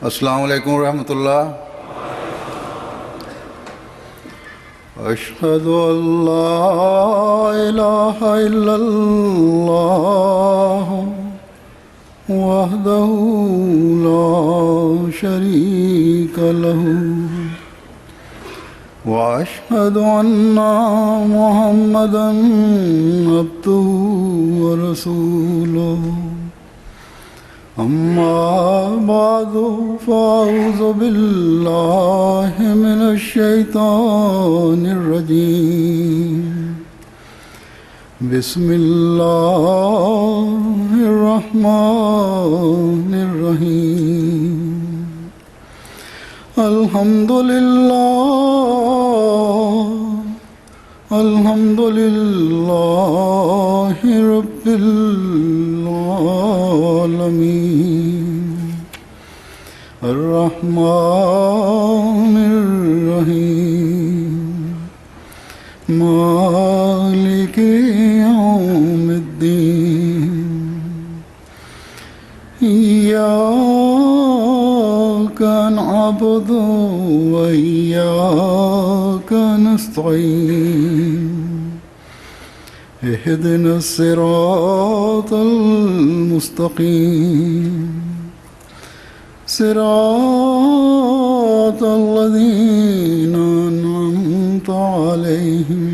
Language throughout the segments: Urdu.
السلام علیکم ورحمۃ اللہ۔ اشہد ان لا الہ الا اللہ وحدہ لا شریک لہ واشہد ان محمدا عبدہ ورسولہ۔ اما بعد فاعوذ باللہ من الشیطان الرجیم۔ بسم اللہ الرحمن الرحیم۔ الحمد للہ رب العالمین الرحمن الرحیم مالک یوم الدین۔ ایاک نعبد و ایاک نستعین۔ اہدنا الصراط المستقیم صراط الذین انعمت علیہم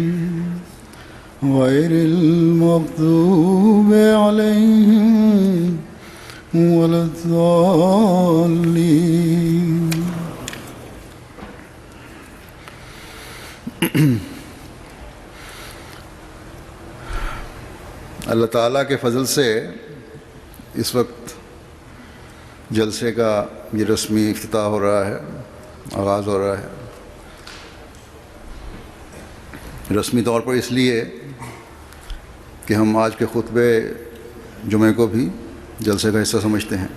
غیر المغضوب علیہم ولا الضالین۔ اللہ تعالیٰ کے فضل سے اس وقت جلسے کا یہ رسمی افتتاح ہو رہا ہے، آغاز ہو رہا ہے۔ رسمی طور پر اس لیے کہ ہم آج کے خطبے جمعہ کو بھی جلسے کا حصہ سمجھتے ہیں،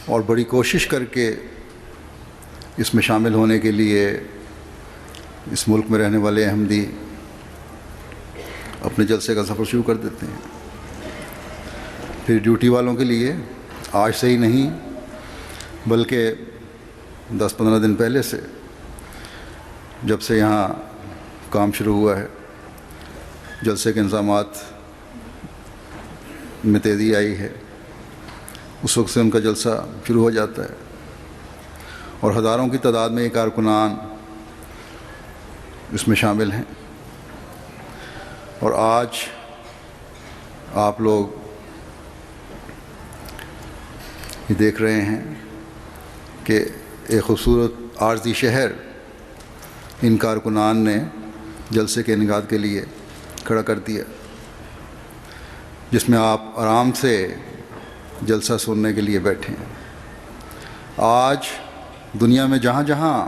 اور بڑی کوشش کر کے اس میں شامل ہونے کے لیے اس ملک میں رہنے والے احمدی اپنے جلسے کا سفر شروع کر دیتے ہیں۔ پھر ڈیوٹی والوں کے لیے آج سے ہی نہیں بلکہ 10-15 دن پہلے سے، جب سے یہاں کام شروع ہوا ہے، جلسے کے انتظامات میں تیزی آئی ہے، اس وقت سے ان کا جلسہ شروع ہو جاتا ہے، اور ہزاروں کی تعداد میں یہ کارکنان اس میں شامل ہیں۔ اور آج آپ لوگ یہ دیکھ رہے ہیں کہ ایک خوبصورت عارضی شہر ان کارکنان نے جلسے کے انعقاد کے لیے کھڑا کر دیا، جس میں آپ آرام سے جلسہ سننے کے لیے بیٹھے ہیں۔ آج دنیا میں جہاں جہاں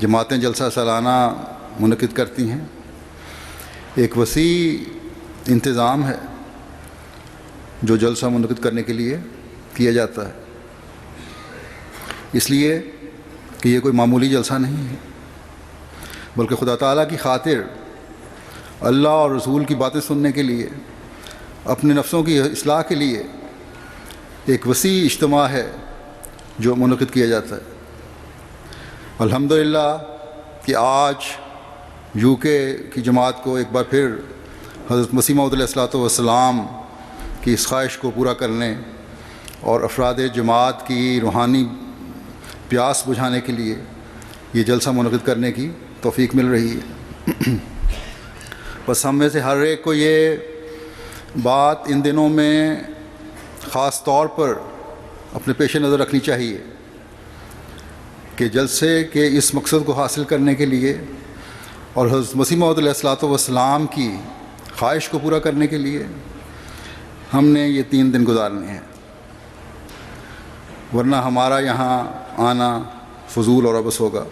جماعتیں جلسہ سالانہ منعقد کرتی ہیں، ایک وسیع انتظام ہے جو جلسہ منعقد کرنے کے لیے کیا جاتا ہے، اس لیے کہ یہ کوئی معمولی جلسہ نہیں ہے، بلکہ خدا تعالیٰ کی خاطر اللہ اور رسول کی باتیں سننے کے لیے، اپنے نفسوں کی اصلاح کے لیے ایک وسیع اجتماع ہے جو منعقد کیا جاتا ہے۔ الحمدللہ کہ آج یو کے کی جماعت کو ایک بار پھر حضرت مسیح موعود علیہ الصلوۃ والسلام کی اس خواہش کو پورا کرنے اور افراد جماعت کی روحانی پیاس بجھانے کے لیے یہ جلسہ منعقد کرنے کی توفیق مل رہی ہے۔ بس ہم میں سے ہر ایک کو یہ بات ان دنوں میں خاص طور پر اپنے پیش نظر رکھنی چاہیے کہ جلسے کے اس مقصد کو حاصل کرنے کے لیے اور حضرت مسیح موعود علیہ الصلوۃ والسلام کی خواہش کو پورا کرنے کے لیے ہم نے یہ 3 دن گزارنے ہیں، ورنہ ہمارا یہاں آنا فضول اور عبث ہوگا۔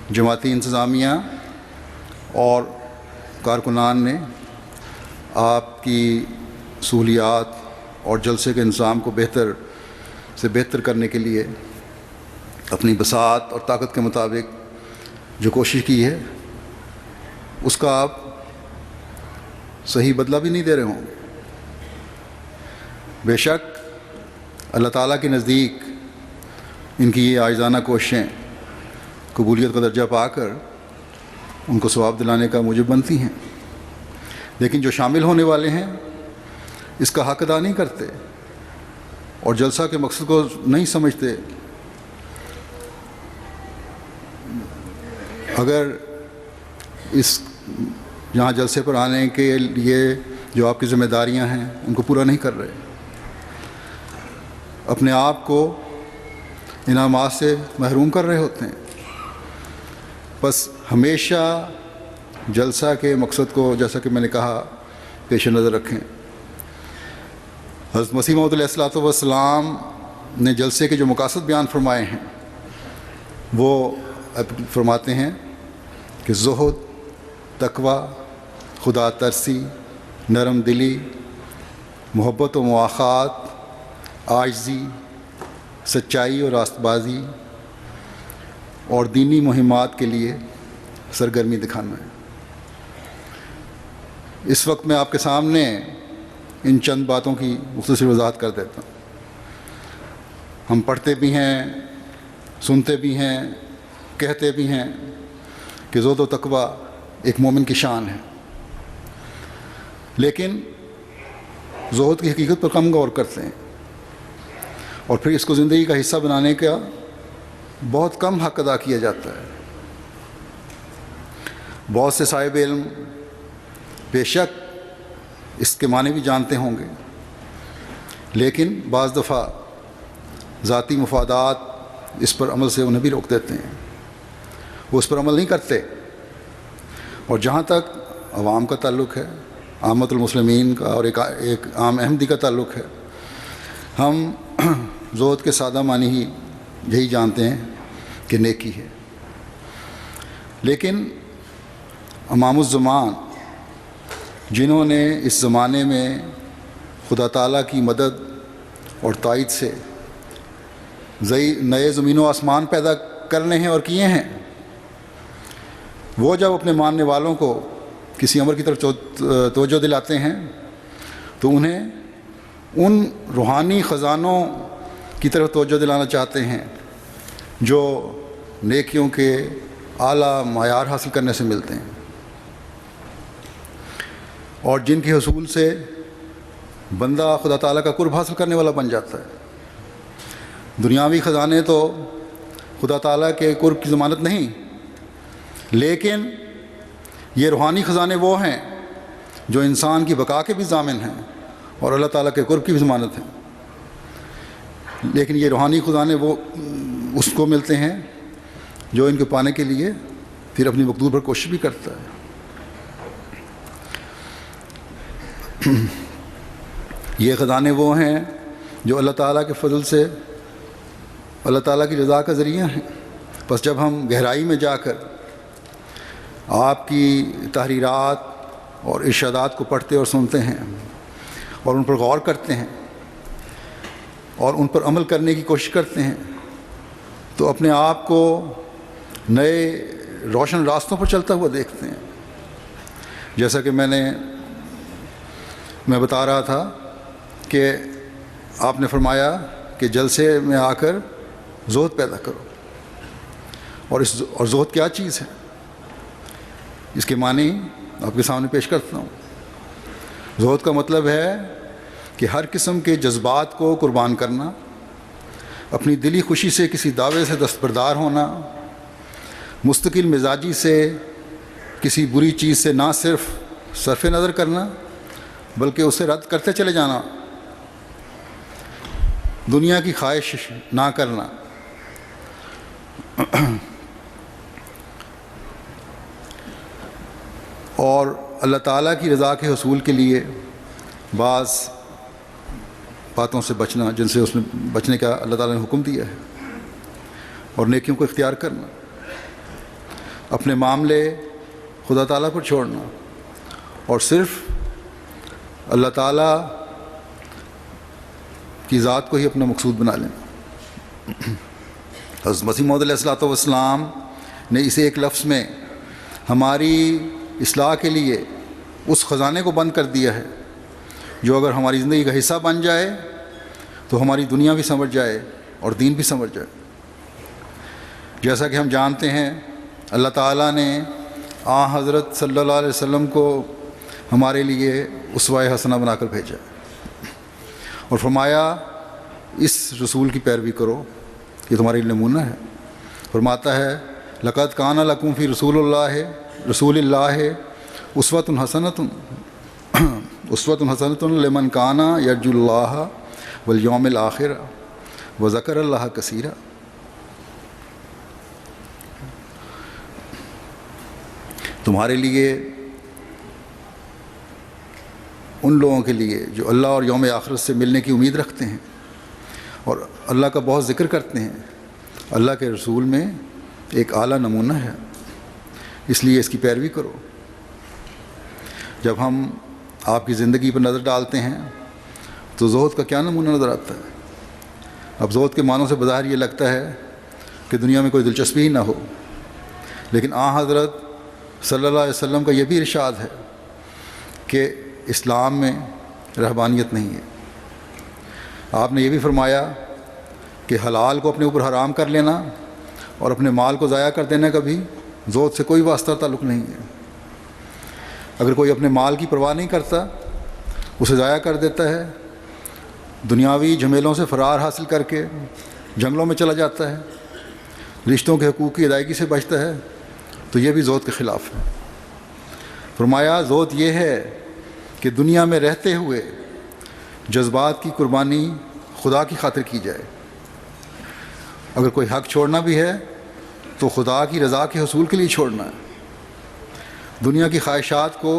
جماعتی انتظامیہ اور کارکنان نے آپ کی سہولیات اور جلسے کے انتظام کو بہتر سے بہتر کرنے کے لیے اپنی بساط اور طاقت کے مطابق جو کوشش کی ہے اس کا آپ صحیح بدلہ بھی نہیں دے رہے ہوں گے۔ بے شک اللہ تعالیٰ کے نزدیک ان کی یہ عاجزانہ کوششیں قبولیت کا درجہ پا کر ان کو ثواب دلانے کا موجب بنتی ہیں، لیکن جو شامل ہونے والے ہیں اس کا حق ادا نہیں کرتے اور جلسہ کے مقصد کو نہیں سمجھتے. اگر اس یہاں جلسے پر آنے کے لیے جو آپ کی ذمہ داریاں ہیں ان کو پورا نہیں کر رہے، اپنے آپ کو انعامات سے محروم کر رہے ہوتے ہیں. بس ہمیشہ جلسہ کے مقصد کو، جیسا کہ میں نے کہا، پیش نظر رکھیں. حضرت مسیح موعود علیہ الصلوۃ والسلام نے جلسے کے جو مقاصد بیان فرمائے ہیں وہ فرماتے ہیں کہ زہد، تقوی، خدا ترسی، نرم دلی، محبت و مواخات، عاجزی، سچائی اور راست بازی اور دینی مہمات کے لیے سرگرمی دکھانا ہے. اس وقت میں آپ کے سامنے ان چند باتوں کی مختصر وضاحت کر دیتا ہوں. ہم پڑھتے بھی ہیں، سنتے بھی ہیں، کہتے بھی ہیں کہ زہد و تقوی ایک مومن کی شان ہے، لیکن زہد کی حقیقت پر کم غور کرتے ہیں اور پھر اس کو زندگی کا حصہ بنانے کا بہت کم حق ادا کیا جاتا ہے. بہت سے صاحب علم بے شک اس کے معنی بھی جانتے ہوں گے، لیکن بعض دفعہ ذاتی مفادات اس پر عمل سے انہیں بھی روک دیتے ہیں، وہ اس پر عمل نہیں کرتے. اور جہاں تک عوام کا تعلق ہے، عامت المسلمین کا اور ایک عام احمدی کا تعلق ہے، ہم زہد کے سادہ معنی ہی یہی جانتے ہیں کہ نیکی ہے. لیکن امام الزمان، جنہوں نے اس زمانے میں خدا تعالیٰ کی مدد اور تائید سے نئے زمین و آسمان پیدا کرنے ہیں اور کیے ہیں، وہ جب اپنے ماننے والوں کو کسی امر کی طرف توجہ دلاتے ہیں تو انہیں ان روحانی خزانوں کی طرف توجہ دلانا چاہتے ہیں جو نیکیوں کے اعلیٰ معیار حاصل کرنے سے ملتے ہیں اور جن کے حصول سے بندہ خدا تعالیٰ کا قرب حاصل کرنے والا بن جاتا ہے. دنیاوی خزانے تو خدا تعالیٰ کے قرب کی ضمانت نہیں، لیکن یہ روحانی خزانے وہ ہیں جو انسان کی بقا کے بھی ضامن ہیں اور اللہ تعالیٰ کے قرب کی بھی ضمانت ہیں. لیکن یہ روحانی خزانے وہ اس کو ملتے ہیں جو ان کو پانے کے لیے پھر اپنی مقدور پر کوشش بھی کرتا ہے. یہ خزانے وہ ہیں جو اللہ تعالیٰ کے فضل سے اللہ تعالیٰ کی رضا کا ذریعہ ہیں. بس جب ہم گہرائی میں جا کر آپ کی تحریرات اور ارشادات کو پڑھتے اور سنتے ہیں اور ان پر غور کرتے ہیں اور ان پر عمل کرنے کی کوشش کرتے ہیں تو اپنے آپ کو نئے روشن راستوں پر چلتا ہوا دیکھتے ہیں. جیسا کہ میں بتا رہا تھا کہ آپ نے فرمایا کہ جلسے میں آ کر زہد پیدا کرو، اور زہد کیا چیز ہے اس کے معنی آپ کے سامنے پیش کرتا ہوں. زہد کا مطلب ہے کہ ہر قسم کے جذبات کو قربان کرنا، اپنی دلی خوشی سے کسی دعوے سے دستبردار ہونا، مستقل مزاجی سے کسی بری چیز سے نہ صرف صرف نظر کرنا بلکہ اسے رد کرتے چلے جانا، دنیا کی خواہش نہ کرنا، اور اللہ تعالیٰ کی رضا کے حصول کے لیے بعض باتوں سے بچنا جن سے اس نے بچنے کا اللہ تعالیٰ نے حکم دیا ہے، اور نیکیوں کو اختیار کرنا، اپنے معاملے خدا تعالیٰ پر چھوڑنا اور صرف اللہ تعالیٰ کی ذات کو ہی اپنا مقصود بنا لینا. حضرت مسیح موعود علیہ الصلوۃ والسلام نے اسے ایک لفظ میں ہماری اصلاح کے لیے اس خزانے کو بند کر دیا ہے جو اگر ہماری زندگی کا حصہ بن جائے تو ہماری دنیا بھی سنور جائے اور دین بھی سنور جائے. جیسا کہ ہم جانتے ہیں اللہ تعالیٰ نے حضرت صلی اللہ علیہ وسلم کو ہمارے لیے اسوہ حسنہ بنا کر بھیجا اور فرمایا اس رسول کی پیروی کرو، یہ تمہارے لیے نمونہ ہے۔ فرماتا ہے لقد کان لکم فی رسول اللہ اسوۃ حسنۃ لمن کان یرجو اللہ والیوم الآخر وذکر اللہ کثیرا۔ تمہارے لیے، ان لوگوں کے لیے جو اللہ اور یوم آخرت سے ملنے کی امید رکھتے ہیں اور اللہ کا بہت ذکر کرتے ہیں، اللہ کے رسول میں ایک اعلیٰ نمونہ ہے، اس لیے اس کی پیروی کرو۔ جب ہم آپ کی زندگی پر نظر ڈالتے ہیں تو زہد کا کیا نمونہ نظر آتا ہے؟ اب زہد کے معنوں سے بظاہر یہ لگتا ہے کہ دنیا میں کوئی دلچسپی ہی نہ ہو، لیکن حضرت صلی اللہ علیہ وسلم کا یہ بھی ارشاد ہے کہ اسلام میں رہبانیت نہیں ہے۔ آپ نے یہ بھی فرمایا کہ حلال کو اپنے اوپر حرام کر لینا اور اپنے مال کو ضائع کر دینے کا بھی زہد سے کوئی واسطہ تعلق نہیں ہے۔ اگر کوئی اپنے مال کی پرواہ نہیں کرتا، اسے ضائع کر دیتا ہے، دنیاوی جھمیلوں سے فرار حاصل کر کے جنگلوں میں چلا جاتا ہے، رشتوں کے حقوق کی ادائیگی سے بچتا ہے، تو یہ بھی زہد کے خلاف ہے۔ فرمایا زہد یہ ہے کہ دنیا میں رہتے ہوئے جذبات کی قربانی خدا کی خاطر کی جائے۔ اگر کوئی حق چھوڑنا بھی ہے تو خدا کی رضا کے حصول کے لیے چھوڑنا ہے۔ دنیا کی خواہشات کو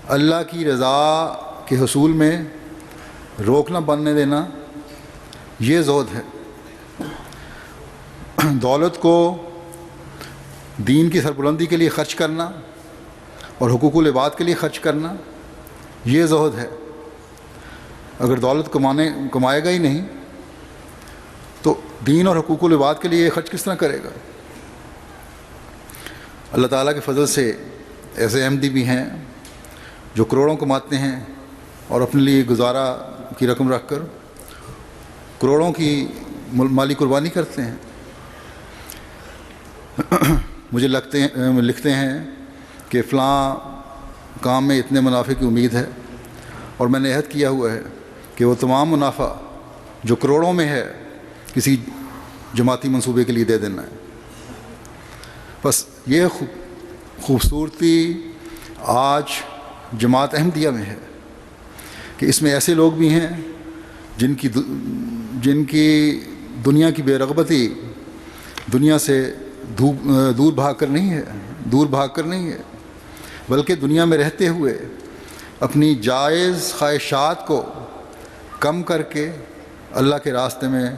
اللہ کی رضا کے حصول میں روکنا بننے دینا، یہ زہد ہے۔ دولت کو دین کی سربلندی کے لیے خرچ کرنا اور حقوق العباد کے لیے خرچ کرنا، یہ زہد ہے۔ اگر دولت کمائے گا ہی نہیں تو دین اور حقوق العباد کے لیے خرچ کس طرح کرے گا؟ اللہ تعالیٰ کے فضل سے ایسے احمدی بھی ہیں جو کروڑوں کماتے ہیں اور اپنے لیے گزارا کی رقم رکھ کر کروڑوں کی مالی قربانی کرتے ہیں۔ مجھے لکھتے ہیں کہ فلاں کام میں اتنے منافع کی امید ہے اور میں نے عہد کیا ہوا ہے کہ وہ تمام منافع جو کروڑوں میں ہے کسی جماعتی منصوبے کے لیے دے دینا ہے۔ بس یہ خوبصورتی آج جماعت احمدیہ میں ہے کہ اس میں ایسے لوگ بھی ہیں جن کی دنیا کی بے رغبتی دنیا سے دور بھاگ کر نہیں ہے، بلکہ دنیا میں رہتے ہوئے اپنی جائز خواہشات کو کم کر کے اللہ کے راستے میں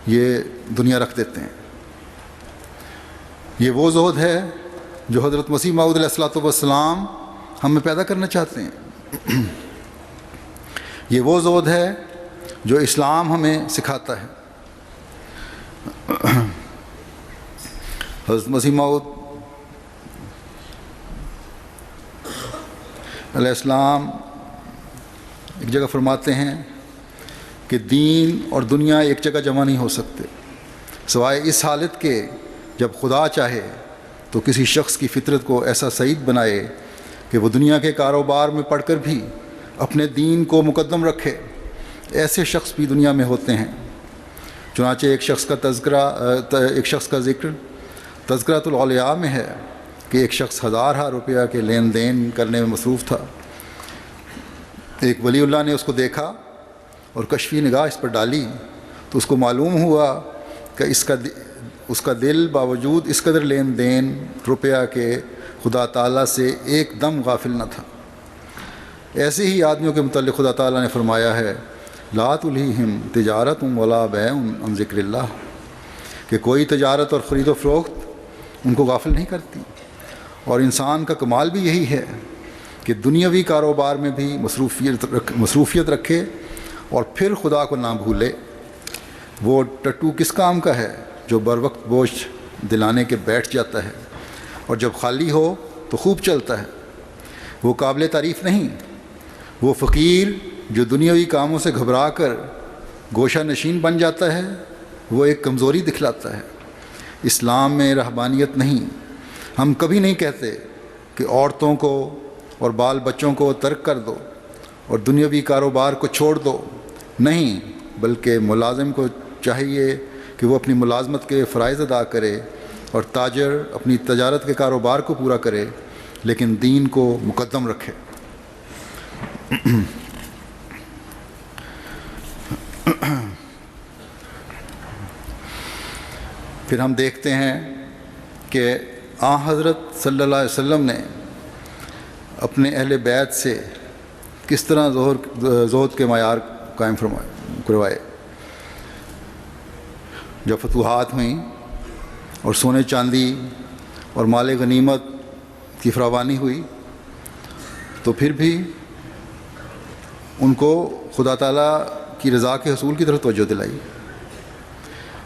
یہ دنیا رکھ دیتے ہیں۔ یہ وہ زہد ہے جو حضرت مسیح موعود علیہ الصلوۃ والسلام ہم میں پیدا کرنا چاہتے ہیں۔ یہ وہ زہد ہے جو اسلام ہمیں سکھاتا ہے۔ حضرت مسیح موعود علیہ السلام ایک جگہ فرماتے ہیں کہ دین اور دنیا ایک جگہ جمع نہیں ہو سکتے سوائے اس حالت کے جب خدا چاہے تو کسی شخص کی فطرت کو ایسا سعید بنائے کہ وہ دنیا کے کاروبار میں پڑھ کر بھی اپنے دین کو مقدم رکھے۔ ایسے شخص بھی دنیا میں ہوتے ہیں۔ چنانچہ ایک شخص کا ذکر تذکرۃ الاولیاء میں ہے کہ ایک شخص ہزارہ روپیہ کے لین دین کرنے میں مصروف تھا۔ ایک ولی اللہ نے اس کو دیکھا اور کشفی نگاہ اس پر ڈالی تو اس کو معلوم ہوا کہ اس کا دل باوجود اس قدر لین دین روپیہ کے خدا تعالیٰ سے ایک دم غافل نہ تھا۔ ایسے ہی آدمیوں کے متعلق خدا تعالیٰ نے فرمایا ہے لا تلہیہم تجارت ولا بیع عن ذکر اللہ، کہ کوئی تجارت اور خرید و فروخت ان کو غافل نہیں کرتی۔ اور انسان کا کمال بھی یہی ہے کہ دنیاوی کاروبار میں بھی مصروفیت رکھے اور پھر خدا کو نہ بھولے۔ وہ ٹٹو کس کام کا ہے جو بر وقت بوجھ دلانے کے بیٹھ جاتا ہے اور جب خالی ہو تو خوب چلتا ہے۔ وہ قابل تعریف نہیں۔ وہ فقیر جو دنیاوی کاموں سے گھبرا کر گوشہ نشین بن جاتا ہے وہ ایک کمزوری دکھلاتا ہے۔ اسلام میں رہبانیت نہیں۔ ہم کبھی نہیں کہتے کہ عورتوں کو اور بال بچوں کو ترک کر دو اور دنیاوی کاروبار کو چھوڑ دو، نہیں، بلکہ ملازم کو چاہیے کہ وہ اپنی ملازمت کے فرائض ادا کرے اور تاجر اپنی تجارت کے کاروبار کو پورا کرے، لیکن دین کو مقدم رکھے۔ پھر ہم دیکھتے ہیں کہ حضرت صلی اللہ علیہ وسلم نے اپنے اہل بیت سے کس طرح زہد کے معیار قائم کروائے۔ جب فتوحات ہوئیں اور سونے چاندی اور مال غنیمت کی فراوانی ہوئی تو پھر بھی ان کو خدا تعالیٰ کی رضا کے حصول کی طرف توجہ دلائی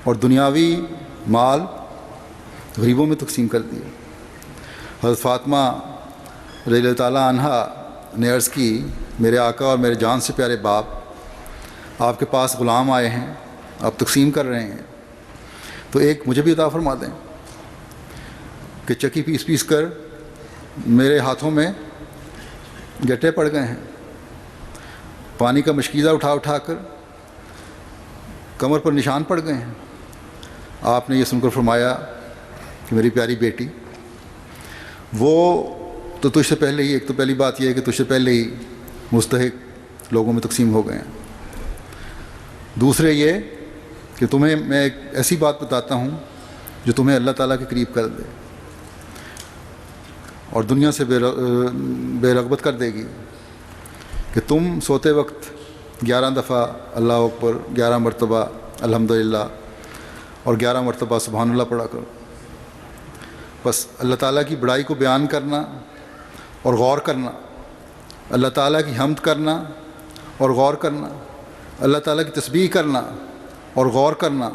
اور دنیاوی مال غریبوں میں تقسیم کر دیا۔ حضرت فاطمہ رضی اللہ تعالیٰ عنہا نے عرض کی، میرے آقا اور میرے جان سے پیارے باپ، آپ کے پاس غلام آئے ہیں، آپ تقسیم کر رہے ہیں، تو ایک مجھے بھی عطا فرما دیں کہ چکی پیس پیس کر میرے ہاتھوں میں گٹے پڑ گئے ہیں، پانی کا مشکیزہ اٹھا اٹھا کر کمر پر نشان پڑ گئے ہیں۔ آپ نے یہ سن کر فرمایا کہ میری پیاری بیٹی، وہ تو تجھ سے پہلے ہی، ایک تو پہلی بات یہ ہے کہ تجھ سے پہلے ہی مستحق لوگوں میں تقسیم ہو گئے ہیں، دوسرے یہ کہ تمہیں میں ایک ایسی بات بتاتا ہوں جو تمہیں اللہ تعالیٰ کے قریب کر دے اور دنیا سے بے رغبت کر دے گی، کہ تم سوتے وقت 11 دفعہ اللہ اکبر، 11 مرتبہ الحمدللہ اور 11 مرتبہ سبحان اللہ پڑھا کرو۔ بس اللہ تعالیٰ کی بڑائی کو بیان کرنا اور غور کرنا، اللہ تعالیٰ کی حمد کرنا اور غور کرنا، اللہ تعالیٰ کی تسبیح کرنا اور غور کرنا،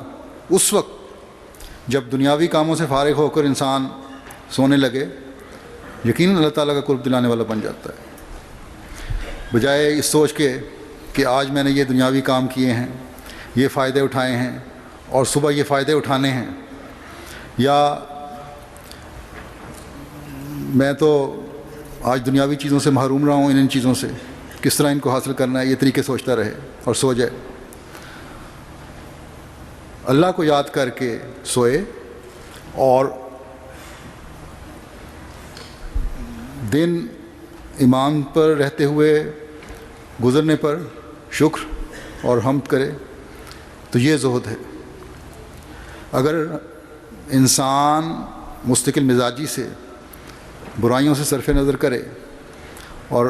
اس وقت جب دنیاوی کاموں سے فارغ ہو کر انسان سونے لگے، یقیناً اللہ تعالیٰ کا قرب دلانے والا بن جاتا ہے، بجائے اس سوچ کے کہ آج میں نے یہ دنیاوی کام کیے ہیں، یہ فائدے اٹھائے ہیں اور صبح یہ فائدے اٹھانے ہیں، یا میں تو آج دنیاوی چیزوں سے محروم رہا ہوں، ان چیزوں سے کس طرح ان کو حاصل کرنا ہے، یہ طریقے سوچتا رہے اور سو جائے۔ اللہ کو یاد کر کے سوئے اور دن ایمان پر رہتے ہوئے گزرنے پر شکر اور حمد کرے، تو یہ زہد ہے۔ اگر انسان مستقل مزاجی سے برائیوں سے صرف نظر کرے اور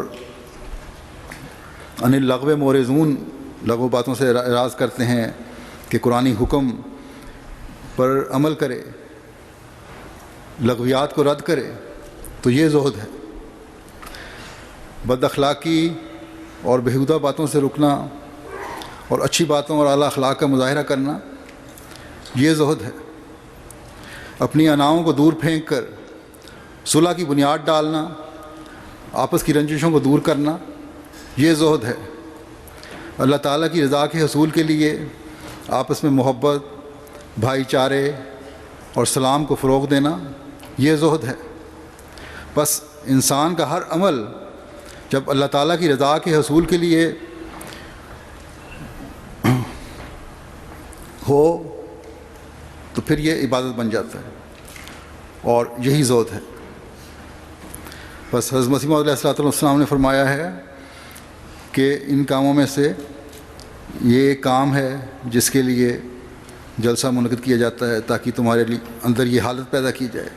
ان اللغو مورزون، لغو باتوں سے اعراض کرتے ہیں، کہ قرآنی حکم پر عمل کرے، لغویات کو رد کرے، تو یہ زہد ہے۔ بد اخلاقی اور بیہودہ باتوں سے رکنا اور اچھی باتوں اور اعلیٰ اخلاق کا مظاہرہ کرنا، یہ زہد ہے۔ اپنی اناؤں کو دور پھینک کر صلح کی بنیاد ڈالنا، آپس کی رنجشوں کو دور کرنا، یہ زہد ہے۔ اللہ تعالیٰ کی رضا کے حصول کے لیے آپس میں محبت، بھائی چارے اور سلام کو فروغ دینا، یہ زہد ہے۔ بس انسان کا ہر عمل جب اللہ تعالیٰ کی رضا کے حصول کے لیے ہو تو پھر یہ عبادت بن جاتا ہے، اور یہی زہد ہے۔ بس حضرت مسیح موعود علیہ السلام نے فرمایا ہے کہ ان کاموں میں سے یہ ایک کام ہے جس کے لیے جلسہ منعقد کیا جاتا ہے، تاکہ تمہارے اندر یہ حالت پیدا کی جائے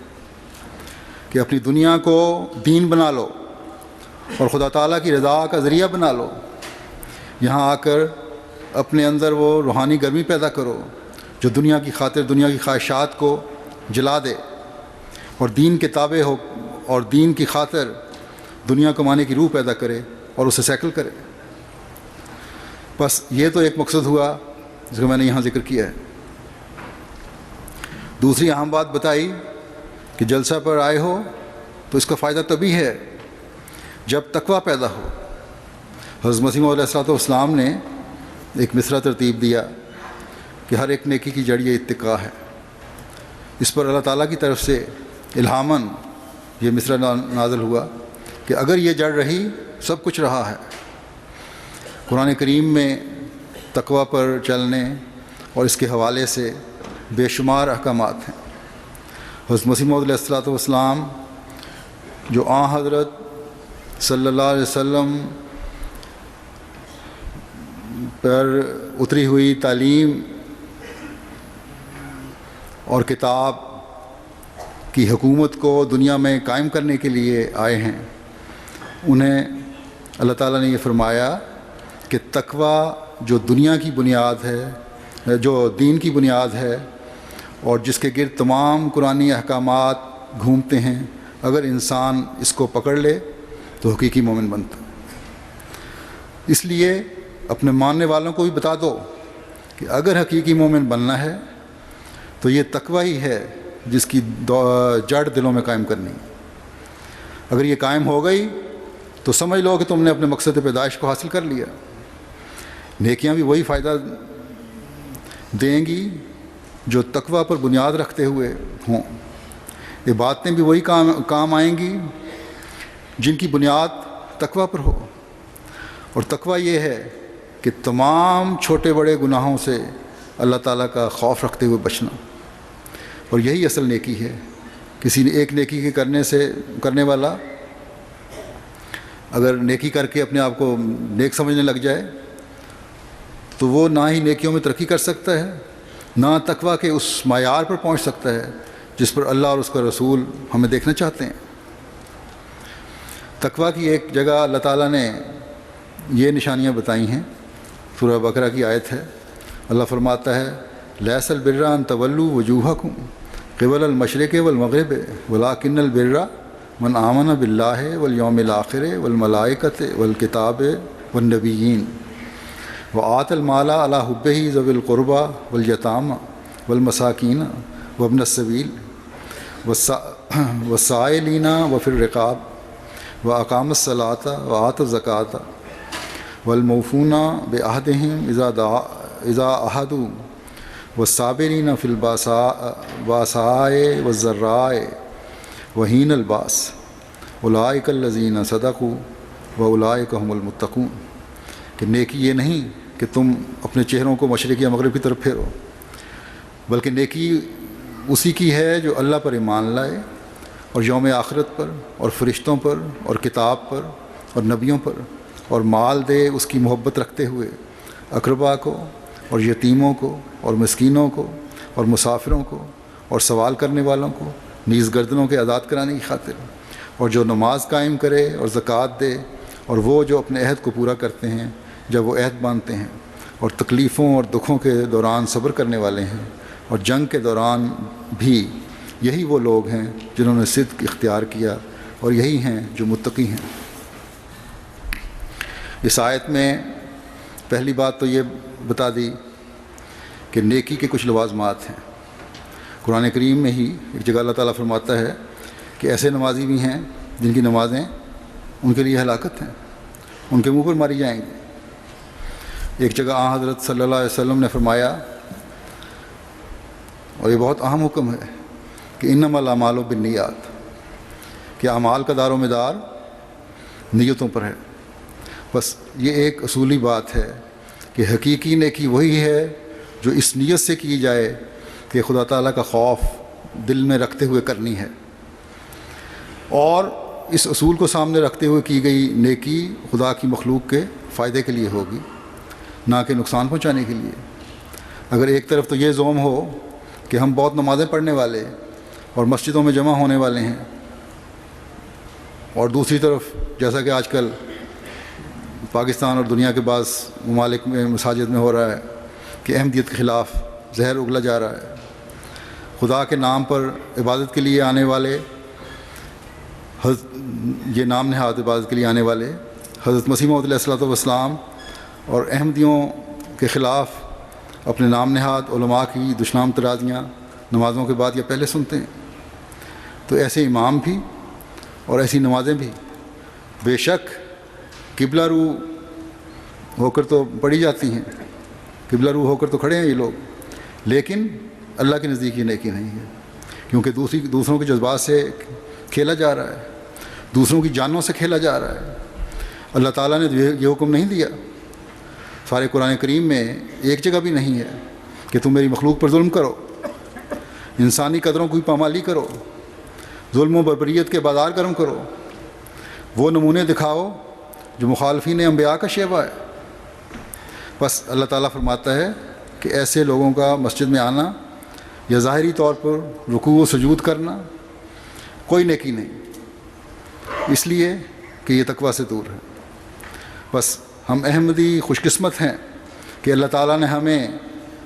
کہ اپنی دنیا کو دین بنا لو اور خدا تعالیٰ کی رضا کا ذریعہ بنا لو۔ یہاں آ کر اپنے اندر وہ روحانی گرمی پیدا کرو جو دنیا کی خاطر دنیا کی خواہشات کو جلا دے اور دین کے تابع ہو اور دین کی خاطر دنیا کمانے کی روح پیدا کرے اور اسے سیکل کرے۔ بس یہ تو ایک مقصد ہوا جس کو میں نے یہاں ذکر کیا ہے۔ دوسری اہم بات بتائی کہ جلسہ پر آئے ہو تو اس کا فائدہ تبھی ہے جب تقویٰ پیدا ہو۔ حضرت مسیح موعود علیہ السلام نے ایک مصرع ترتیب دیا کہ ہر ایک نیکی کی جڑ یہ اتقاء ہے، اس پر اللہ تعالیٰ کی طرف سے الہاماً یہ مصرع نازل ہوا کہ اگر یہ جڑ رہی سب کچھ رہا ہے۔ قرآن کریم میں تقوی پر چلنے اور اس کے حوالے سے بے شمار احکامات ہیں۔ حضرت مسیح موعود علیہ الصلوۃ والسلام جو حضرت صلی اللہ علیہ وسلم پر اتری ہوئی تعلیم اور کتاب کی حکومت کو دنیا میں قائم کرنے کے لیے آئے ہیں، انہیں اللہ تعالیٰ نے یہ فرمایا کہ تقوی جو دنیا کی بنیاد ہے، جو دین کی بنیاد ہے اور جس کے گرد تمام قرآنی احکامات گھومتے ہیں، اگر انسان اس کو پکڑ لے تو حقیقی مومن بنتا ہے۔ اس لیے اپنے ماننے والوں کو بھی بتا دو کہ اگر حقیقی مومن بننا ہے تو یہ تقوی ہی ہے جس کی جڑ دلوں میں قائم کرنی۔ اگر یہ قائم ہو گئی تو سمجھ لو کہ تم نے اپنے مقصد پیدائش کو حاصل کر لیا۔ نیکیاں بھی وہی فائدہ دیں گی جو تقوی پر بنیاد رکھتے ہوئے ہوں، عبادتیں بھی وہی کام آئیں گی جن کی بنیاد تقوی پر ہو۔ اور تقوی یہ ہے کہ تمام چھوٹے بڑے گناہوں سے اللہ تعالیٰ کا خوف رکھتے ہوئے بچنا، اور یہی اصل نیکی ہے۔ کسی نے ایک نیکی کے کرنے والا اگر نیکی کر کے اپنے آپ کو نیک سمجھنے لگ جائے تو وہ نہ ہی نیکیوں میں ترقی کر سکتا ہے، نہ تقوی کے اس معیار پر پہنچ سکتا ہے جس پر اللہ اور اس کا رسول ہمیں دیکھنا چاہتے ہیں۔ تقوی کی ایک جگہ اللہ تعالیٰ نے یہ نشانیاں بتائی ہیں، سورہ بقرہ کی آیت ہے۔ اللہ فرماتا ہے لیس البر ان تولوا وجوہکم قبل المشرق والمغرب ولکن البر من آمن باللہ والیوم الآخر والملائکۃ والکتاب والنبیین وآت المال علی حبہ ذوی القربى والیتامى والمساکین وابن السبیل والسائلین وفی الرقاب واقام الصلاۃ وآت الزکاۃ والموفون بعہدہم اذا عہدوا والصابرین فی الباساء والضراء وحین الباس اولئک الذین صدقوا واولئک هم المتقون۔ کہ نیکی یہ نہیں کہ تم اپنے چہروں کو مشرق یا مغرب کی طرف پھیرو، بلکہ نیکی اسی کی ہے جو اللہ پر ایمان لائے اور یوم آخرت پر اور فرشتوں پر اور کتاب پر اور نبیوں پر، اور مال دے اس کی محبت رکھتے ہوئے اقربا کو اور یتیموں کو اور مسکینوں کو اور مسافروں کو اور سوال کرنے والوں کو، نیز گردنوں کے آزاد کرانے کی خاطر، اور جو نماز قائم کرے اور زکوٰۃ دے، اور وہ جو اپنے عہد کو پورا کرتے ہیں جب وہ عہد باندھتے ہیں، اور تکلیفوں اور دکھوں کے دوران صبر کرنے والے ہیں، اور جنگ کے دوران بھی یہی وہ لوگ ہیں جنہوں نے صدق اختیار کیا، اور یہی ہیں جو متقی ہیں۔ اس آیت میں پہلی بات تو یہ بتا دی کہ نیکی کے کچھ لوازمات ہیں۔ قرآن کریم میں ہی ایک جگہ اللہ تعالیٰ فرماتا ہے کہ ایسے نمازی بھی ہیں جن کی نمازیں ان کے لیے ہلاکت ہیں، ان کے منہ پر ماری جائیں گی۔ ایک جگہ حضرت صلی اللہ علیہ وسلم نے فرمایا، اور یہ بہت اہم حکم ہے، کہ انما الاعمال بالنیات، کہ اعمال کا دار و مدار نیتوں پر ہے۔ بس یہ ایک اصولی بات ہے کہ حقیقی نیکی وہی ہے جو اس نیت سے کی جائے کہ خدا تعالیٰ کا خوف دل میں رکھتے ہوئے کرنی ہے، اور اس اصول کو سامنے رکھتے ہوئے کی گئی نیکی خدا کی مخلوق کے فائدے کے لیے ہوگی، نہ کہ نقصان پہنچانے کے لیے۔ اگر ایک طرف تو یہ زوم ہو کہ ہم بہت نمازیں پڑھنے والے اور مسجدوں میں جمع ہونے والے ہیں، اور دوسری طرف جیسا کہ آج کل پاکستان اور دنیا کے بعض ممالک میں مساجد میں ہو رہا ہے کہ احمدیت کے خلاف زہر اگلا جا رہا ہے، خدا کے نام پر عبادت کے لیے آنے والے، یہ نام نہاد عبادت کے لیے آنے والے حضرت مسیح موعود علیہ الصلوۃ والسلام اور احمدیوں کے خلاف اپنے نام نہاد علماء کی دشنام ترازیاں نمازوں کے بعد یا پہلے سنتے ہیں۔ تو ایسے امام بھی اور ایسی نمازیں بھی بے شک قبلہ رو ہو کر تو پڑھی جاتی ہیں، قبلہ رو ہو کر تو کھڑے ہیں یہ لوگ، لیکن اللہ کے نزدیک یہ نیکی نہیں ہے۔ کیونکہ دوسروں کے جذبات سے کھیلا جا رہا ہے، دوسروں کی جانوں سے کھیلا جا رہا ہے۔ اللہ تعالیٰ نے یہ حکم نہیں دیا، سارے قرآن کریم میں ایک جگہ بھی نہیں ہے کہ تم میری مخلوق پر ظلم کرو، انسانی قدروں کی پامالی کرو، ظلم و بربریت کے بازار گرم کرو، وہ نمونے دکھاؤ جو مخالفین انبیاء کا شیوہ ہے۔ بس اللہ تعالیٰ فرماتا ہے کہ ایسے لوگوں کا مسجد میں آنا یا ظاہری طور پر رکوع و سجود کرنا کوئی نیکی نہیں، اس لیے کہ یہ تقویٰ سے دور ہے۔ بس ہم احمدی خوش قسمت ہیں کہ اللہ تعالیٰ نے ہمیں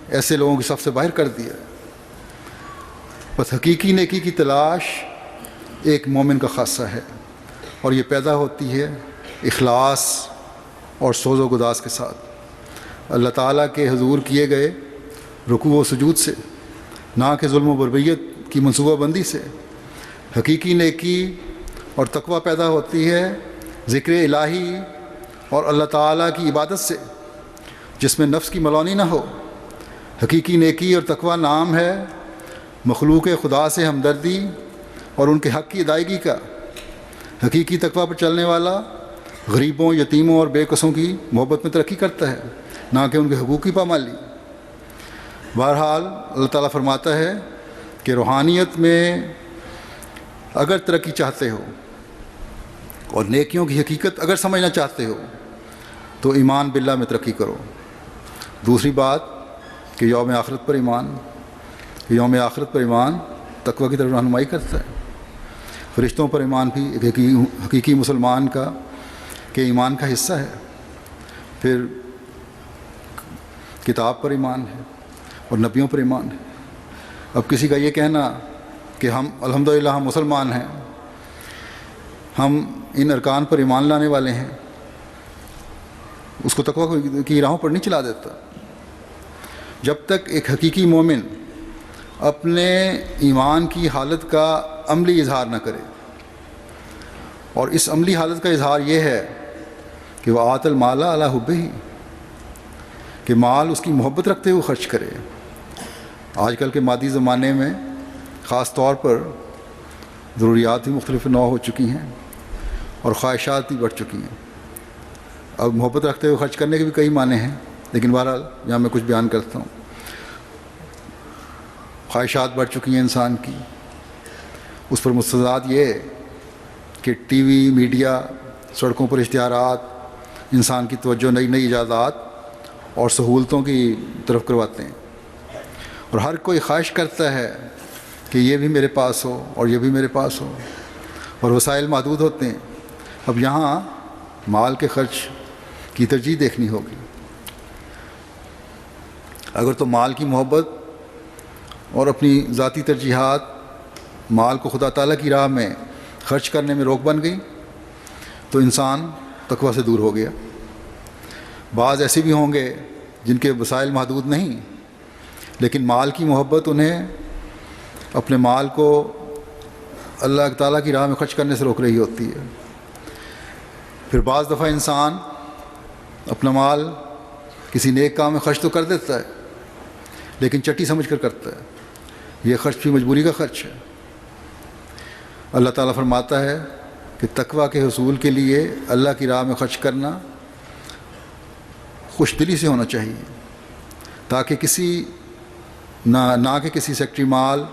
ایسے لوگوں کی صف سے باہر کر دیا۔ بس حقیقی نیکی کی تلاش ایک مومن کا خاصہ ہے، اور یہ پیدا ہوتی ہے اخلاص اور سوز و گداز کے ساتھ، اللہ تعالیٰ کے حضور کیے گئے رکوع و سجود سے، نہ کہ ظلم و بربریت کی منصوبہ بندی سے۔ حقیقی نیکی اور تقویٰ پیدا ہوتی ہے ذکر الہی اور اللہ تعالیٰ کی عبادت سے، جس میں نفس کی ملونی نہ ہو۔ حقیقی نیکی اور تقویٰ نام ہے مخلوق خدا سے ہمدردی اور ان کے حق کی ادائیگی کا۔ حقیقی تقویٰ پر چلنے والا غریبوں، یتیموں اور بے کسوں کی محبت میں ترقی کرتا ہے، نہ کہ ان کے حقوق کی پامالی۔ بہرحال اللہ تعالیٰ فرماتا ہے کہ روحانیت میں اگر ترقی چاہتے ہو اور نیکیوں کی حقیقت اگر سمجھنا چاہتے ہو تو ایمان باللہ میں ترقی کرو۔ دوسری بات کہ یوم آخرت پر ایمان تقویٰ کی طرف رہنمائی کرتا ہے۔ فرشتوں پر ایمان بھی ایک حقیقی مسلمان کا کہ ایمان کا حصہ ہے۔ پھر کتاب پر ایمان ہے اور نبیوں پر ایمان ہے۔ اب کسی کا یہ کہنا کہ ہم الحمدللہ ہم مسلمان ہیں، ہم ان ارکان پر ایمان لانے والے ہیں، اس کو تقویٰ کی راہوں پر نہیں چلا دیتا۔ جب تک ایک حقیقی مومن اپنے ایمان کی حالت کا عملی اظہار نہ کرے، اور اس عملی حالت کا اظہار یہ ہے کہ وہ آت المال علی حبہ، کہ مال اس کی محبت رکھتے ہوئے خرچ کرے۔ آج کل کے مادی زمانے میں خاص طور پر ضروریات بھی مختلف نوع ہو چکی ہیں اور خواہشات بھی بڑھ چکی ہیں۔ اب محبت رکھتے ہوئے خرچ کرنے کے بھی کئی معنی ہیں، لیکن بہرحال یہاں میں کچھ بیان کرتا ہوں۔ خواہشات بڑھ چکی ہیں انسان کی، اس پر مستضاد یہ کہ ٹی وی، میڈیا، سڑکوں پر اشتہارات انسان کی توجہ نئی نئی ایجادات اور سہولتوں کی طرف کرواتے ہیں، اور ہر کوئی خواہش کرتا ہے کہ یہ بھی میرے پاس ہو اور یہ بھی میرے پاس ہو، اور وسائل محدود ہوتے ہیں۔ اب یہاں مال کے خرچ کی ترجیح دیکھنی ہوگی۔ اگر تو مال کی محبت اور اپنی ذاتی ترجیحات مال کو خدا تعالیٰ کی راہ میں خرچ کرنے میں روک بن گئی تو انسان تقویٰ سے دور ہو گیا۔ بعض ایسے بھی ہوں گے جن کے وسائل محدود نہیں، لیکن مال کی محبت انہیں اپنے مال کو اللہ تعالیٰ کی راہ میں خرچ کرنے سے روک رہی ہوتی ہے۔ پھر بعض دفعہ انسان اپنا مال کسی نیک کام میں خرچ تو کر دیتا ہے، لیکن چٹی سمجھ کر کرتا ہے۔ یہ خرچ بھی مجبوری کا خرچ ہے۔ اللہ تعالیٰ فرماتا ہے کہ تقویٰ کے حصول کے لیے اللہ کی راہ میں خرچ کرنا خوش دلی سے ہونا چاہیے، تاکہ نہ کہ کسی سیکٹری مال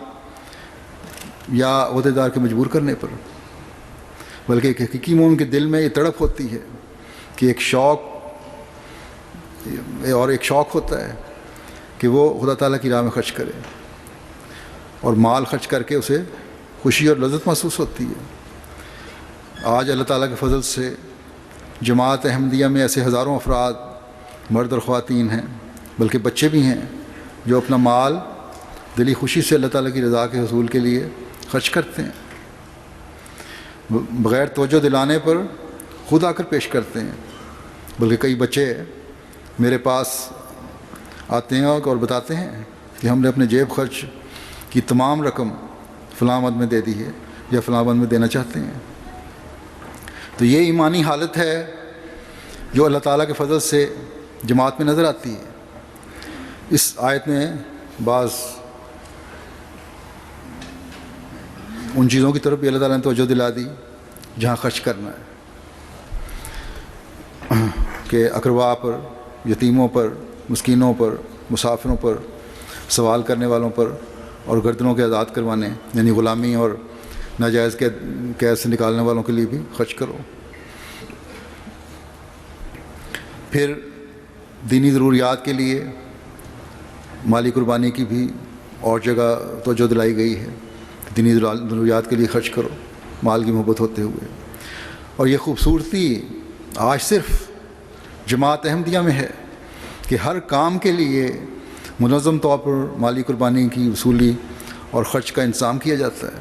یا عہدیدار کے مجبور کرنے پر، بلکہ ایک حقیقی مومن کے دل میں یہ تڑپ ہوتی ہے کہ ایک شوق ہوتا ہے کہ وہ خدا تعالیٰ کی راہ میں خرچ کرے، اور مال خرچ کر کے اسے خوشی اور لذت محسوس ہوتی ہے۔ آج اللہ تعالیٰ کے فضل سے جماعت احمدیہ میں ایسے ہزاروں افراد، مرد اور خواتین ہیں، بلکہ بچے بھی ہیں، جو اپنا مال دلی خوشی سے اللہ تعالیٰ کی رضا کے حصول کے لیے خرچ کرتے ہیں، بغیر توجہ دلانے پر خود آ کر پیش کرتے ہیں۔ بلکہ کئی بچے میرے پاس آتے ہیں اور بتاتے ہیں کہ ہم نے اپنے جیب خرچ کی تمام رقم فلاں مد میں دے دی ہے یا فلاں مد میں دینا چاہتے ہیں۔ تو یہ ایمانی حالت ہے جو اللہ تعالیٰ کے فضل سے جماعت میں نظر آتی ہے۔ اس آیت میں بعض ان چیزوں کی طرف بھی اللہ تعالیٰ نے توجہ دلا دی جہاں خرچ کرنا ہے، کہ اقربا پر، یتیموں پر، مسکینوں پر، مسافروں پر، سوال کرنے والوں پر، اور گردنوں کے آزاد کروانے یعنی غلامی اور ناجائز قید سے نکالنے والوں کے لیے بھی خرچ کرو۔ پھر دینی ضروریات کے لیے مالی قربانی کی بھی اور جگہ توجہ دلائی گئی ہے، دینی ضروریات کے لیے خرچ کرو مال کی محبت ہوتے ہوئے۔ اور یہ خوبصورتی آج صرف جماعت احمدیہ میں ہے کہ ہر کام کے لیے منظم طور پر مالی قربانی کی وصولی اور خرچ کا انتظام کیا جاتا ہے۔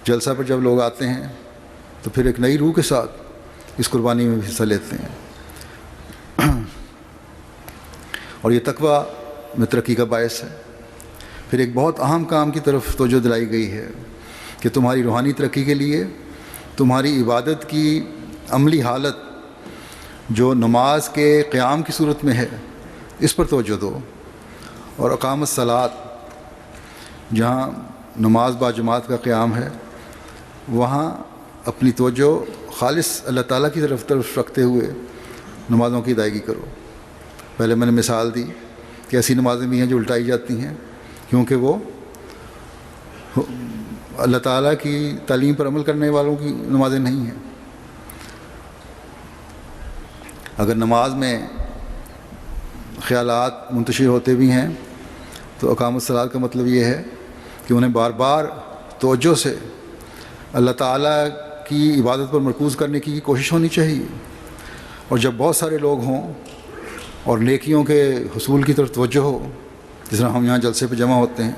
جلسہ پر جب لوگ آتے ہیں تو پھر ایک نئی روح کے ساتھ اس قربانی میں بھی حصہ لیتے ہیں، اور یہ تقویٰ میں ترقی کا باعث ہے۔ پھر ایک بہت اہم کام کی طرف توجہ دلائی گئی ہے کہ تمہاری روحانی ترقی کے لیے تمہاری عبادت کی عملی حالت جو نماز کے قیام کی صورت میں ہے اس پر توجہ دو، اور اقامت الصلاۃ جہاں نماز با جماعت کا قیام ہے وہاں اپنی توجہ خالص اللہ تعالیٰ کی طرف رکھتے ہوئے نمازوں کی ادائیگی کرو۔ پہلے میں نے مثال دی کہ ایسی نمازیں بھی ہیں جو الٹائی جاتی ہیں کیونکہ وہ اللہ تعالیٰ کی تعلیم پر عمل کرنے والوں کی نمازیں نہیں ہیں۔ اگر نماز میں خیالات منتشر ہوتے بھی ہیں تو اقامت الصلاۃ کا مطلب یہ ہے کہ انہیں بار بار توجہ سے اللہ تعالیٰ کی عبادت پر مرکوز کرنے کی کوشش ہونی چاہیے، اور جب بہت سارے لوگ ہوں اور نیکیوں کے حصول کی طرف توجہ ہو، جس طرح ہم یہاں جلسے پہ جمع ہوتے ہیں،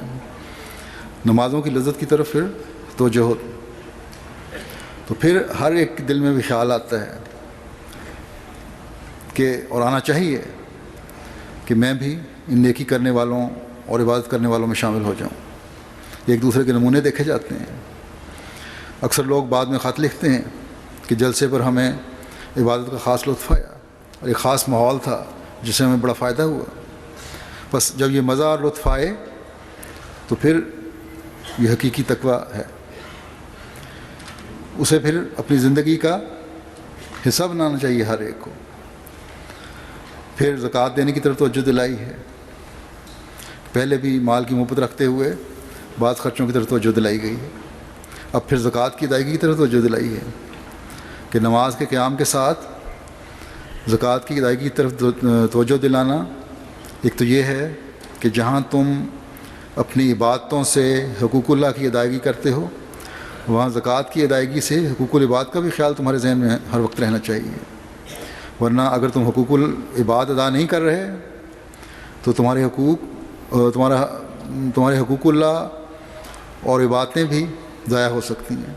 نمازوں کی لذت کی طرف پھر توجہ ہو، تو پھر ہر ایک کے دل میں بھی خیال آتا ہے کہ اور آنا چاہیے کہ میں بھی ان نیکی کرنے والوں اور عبادت کرنے والوں میں شامل ہو جاؤں۔ ایک دوسرے کے نمونے دیکھے جاتے ہیں۔ اکثر لوگ بعد میں خط لکھتے ہیں کہ جلسے پر ہمیں عبادت کا خاص لطف آیا اور ایک خاص ماحول تھا جس سے ہمیں بڑا فائدہ ہوا۔ بس جب یہ مزہ اور لطف آئے تو پھر یہ حقیقی تقویٰ ہے، اسے پھر اپنی زندگی کا حصہ بنانا چاہیے ہر ایک کو۔ پھر زکوٰۃ دینے کی طرف توجہ دلائی ہے، پہلے بھی مال کی محبت رکھتے ہوئے بعض خرچوں کی طرف توجہ دلائی گئی ہے، اب پھر زکوٰۃ کی ادائیگی کی طرف توجہ دلائی ہے کہ نماز کے قیام کے ساتھ زکوٰۃ کی ادائیگی کی طرف توجہ دلانا۔ ایک تو یہ ہے کہ جہاں تم اپنی عبادتوں سے حقوق اللہ کی ادائیگی کرتے ہو وہاں زکوٰۃ کی ادائیگی سے حقوق العباد کا بھی خیال تمہارے ذہن میں ہر وقت رہنا چاہیے، ورنہ اگر تم حقوق العباد ادا نہیں کر رہے تو تمہارے حقوق اللہ اور عبادتیں بھی ضائع ہو سکتی ہیں۔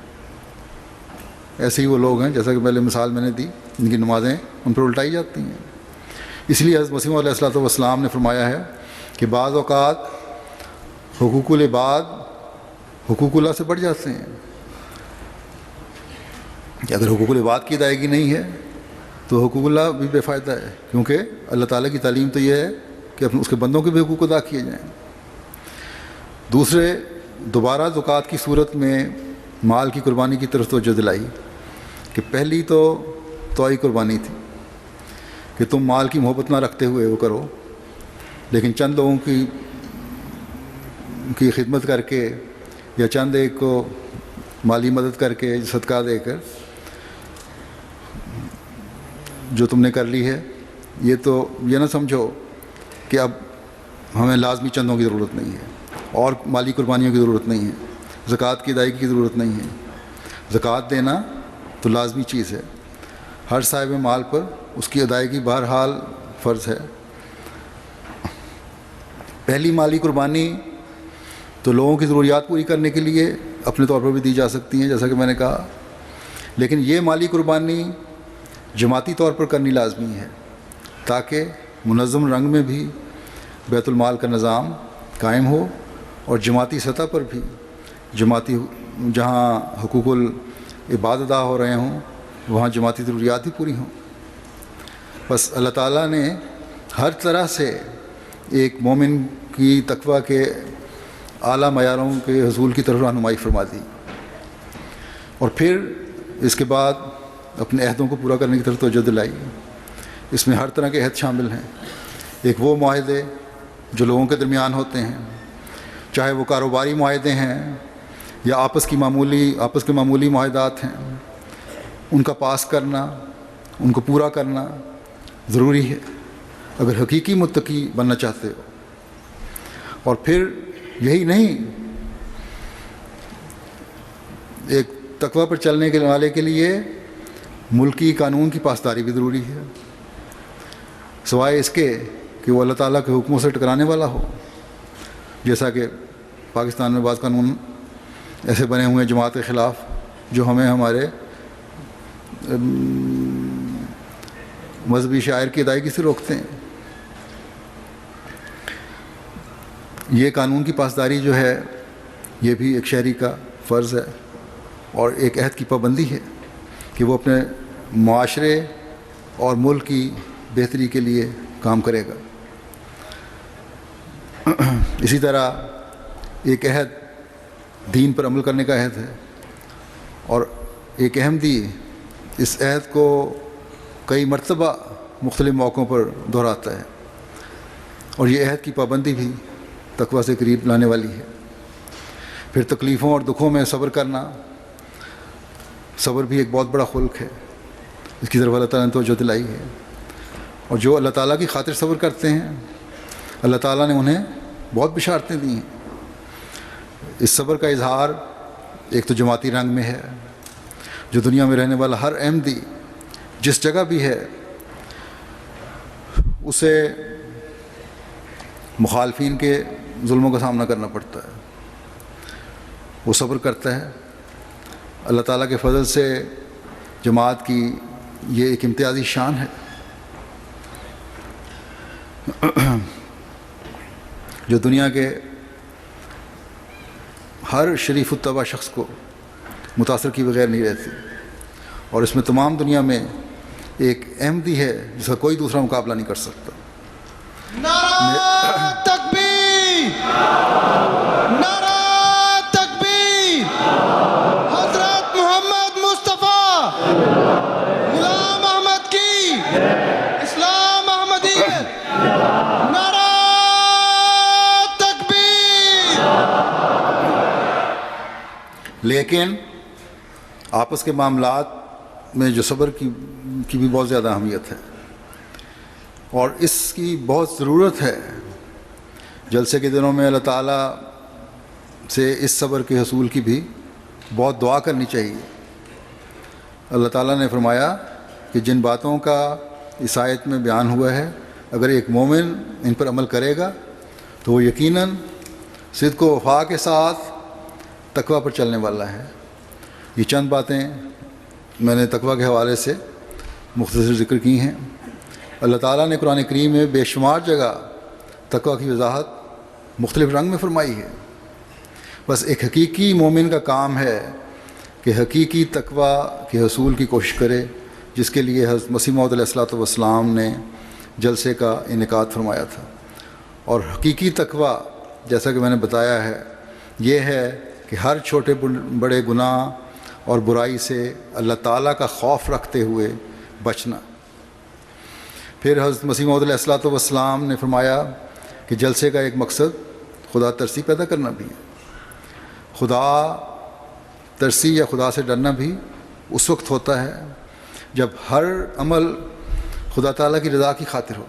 ایسے ہی وہ لوگ ہیں جیسا کہ پہلے مثال میں نے دی ان کی نمازیں ان پر الٹائی جاتی ہیں۔ اس لیے حضرت مسیح علیہ الصلوۃ والسلام نے فرمایا ہے کہ بعض اوقات حقوق العباد حقوق اللہ سے بڑھ جاتے ہیں، کہ اگر حقوق العباد کی ادائیگی نہیں ہے تو حقوق اللہ بھی بے فائدہ ہے، کیونکہ اللہ تعالیٰ کی تعلیم تو یہ ہے کہ اس کے بندوں کے بھی حقوق ادا کیے جائیں۔ دوسرے، دوبارہ زکوٰۃ کی صورت میں مال کی قربانی کی طرف توجہ دلائی کہ پہلی تو توئی قربانی تھی کہ تم مال کی محبت نہ رکھتے ہوئے وہ کرو، لیکن چند لوگوں کی خدمت کر کے یا چند ایک کو مالی مدد کر کے صدقہ دے کر جو تم نے کر لی ہے، یہ تو یہ نہ سمجھو کہ اب ہمیں لازمی چندوں کی ضرورت نہیں ہے اور مالی قربانیوں کی ضرورت نہیں ہے، زکوٰۃ کی ادائیگی کی ضرورت نہیں ہے۔ زکوٰۃ دینا تو لازمی چیز ہے، ہر صاحب مال پر اس کی ادائیگی بہرحال فرض ہے۔ پہلی مالی قربانی تو لوگوں کی ضروریات پوری کرنے کے لیے اپنے طور پر بھی دی جا سکتی ہیں جیسا کہ میں نے کہا، لیکن یہ مالی قربانی جماعتی طور پر کرنی لازمی ہے تاکہ منظم رنگ میں بھی بیت المال کا نظام قائم ہو اور جماعتی سطح پر بھی جماعتی جہاں حقوق العباد ادا ہو رہے ہوں وہاں جماعتی ضروریات بھی پوری ہوں۔ بس اللہ تعالیٰ نے ہر طرح سے ایک مومن کی تقویٰ کے اعلیٰ معیاروں کے حصول کی طرف رہنمائی فرما دی، اور پھر اس کے بعد اپنے عہدوں کو پورا کرنے کی طرف توجہ دلائی۔ اس میں ہر طرح کے عہد شامل ہیں۔ ایک وہ معاہدے جو لوگوں کے درمیان ہوتے ہیں، چاہے وہ کاروباری معاہدے ہیں یا آپس کے معمولی معاہدات ہیں، ان کا پاس کرنا، ان کو پورا کرنا ضروری ہے اگر حقیقی متقی بننا چاہتے ہو۔ اور پھر یہی نہیں، ایک تقوی پر چلنے کے والے کے لیے ملکی قانون کی پاسداری بھی ضروری ہے، سوائے اس کے کہ وہ اللہ تعالیٰ کے حکموں سے ٹکرانے والا ہو، جیسا کہ پاکستان میں بعض قانون ایسے بنے ہوئے ہیں جماعت کے خلاف جو ہمیں ہمارے مذہبی شعائر کی ادائیگی سے روکتے ہیں۔ یہ قانون کی پاسداری جو ہے یہ بھی ایک شہری کا فرض ہے اور ایک عہد کی پابندی ہے کہ وہ اپنے معاشرے اور ملک کی بہتری کے لیے کام کرے گا۔ اسی طرح ایک عہد دین پر عمل کرنے کا عہد ہے، اور ایک احمدی اس عہد کو کئی مرتبہ مختلف موقعوں پر دہراتا ہے، اور یہ عہد کی پابندی بھی تقویٰ سے قریب لانے والی ہے۔ پھر تکلیفوں اور دکھوں میں صبر کرنا، صبر بھی ایک بہت بڑا خلق ہے، اس کی طرف اللہ تعالیٰ نے توجہ دلائی ہے، اور جو اللہ تعالیٰ کی خاطر صبر کرتے ہیں اللہ تعالیٰ نے انہیں بہت بشارتیں دی ہیں۔ اس صبر کا اظہار ایک تو جماعتی رنگ میں ہے، جو دنیا میں رہنے والا ہر احمدی جس جگہ بھی ہے اسے مخالفین کے ظلموں کا سامنا کرنا پڑتا ہے، وہ صبر کرتا ہے۔ اللہ تعالیٰ کے فضل سے جماعت کی یہ ایک امتیازی شان ہے جو دنیا کے ہر شریف الطبع شخص کو متاثر کیے بغیر نہیں رہتی، اور اس میں تمام دنیا میں ایک احمدی ہے جس کا کوئی دوسرا مقابلہ نہیں کر سکتا۔ نعرہ تکبیر، نعرہ تکبیر، حضرت محمد مصطفیٰ غلام احمد کی اسلام احمدیت، نعرہ تکبیر۔ لیکن آپس کے معاملات میں جو صبر کی بھی بہت زیادہ اہمیت ہے، اور اس کی بہت ضرورت ہے۔ جلسے کے دنوں میں اللہ تعالیٰ سے اس صبر کے حصول کی بھی بہت دعا کرنی چاہیے۔ اللہ تعالیٰ نے فرمایا کہ جن باتوں کا اس آیت میں بیان ہوا ہے اگر ایک مومن ان پر عمل کرے گا تو وہ یقیناً صدق و وفا کے ساتھ تقویٰ پر چلنے والا ہے۔ یہ چند باتیں میں نے تقویٰ کے حوالے سے مختصر ذکر کی ہیں۔ اللہ تعالیٰ نے قرآن کریم میں بے شمار جگہ تقویٰ کی وضاحت مختلف رنگ میں فرمائی ہے۔ بس ایک حقیقی مومن کا کام ہے کہ حقیقی تقویٰ کے حصول کی کوشش کرے، جس کے لیے حضرت مسیح موعود علیہ الصلوۃ والسلام نے جلسے کا انعقاد فرمایا تھا۔ اور حقیقی تقویٰ جیسا کہ میں نے بتایا ہے یہ ہے کہ ہر چھوٹے بڑے گناہ اور برائی سے اللہ تعالیٰ کا خوف رکھتے ہوئے بچنا۔ پھر حضرت مسیح موعود علیہ الصلوۃ والسلام نے فرمایا کہ جلسے کا ایک مقصد خدا ترسی پیدا کرنا بھی ہے۔ خدا ترسی یا خدا سے ڈرنا بھی اس وقت ہوتا ہے جب ہر عمل خدا تعالیٰ کی رضا کی خاطر ہو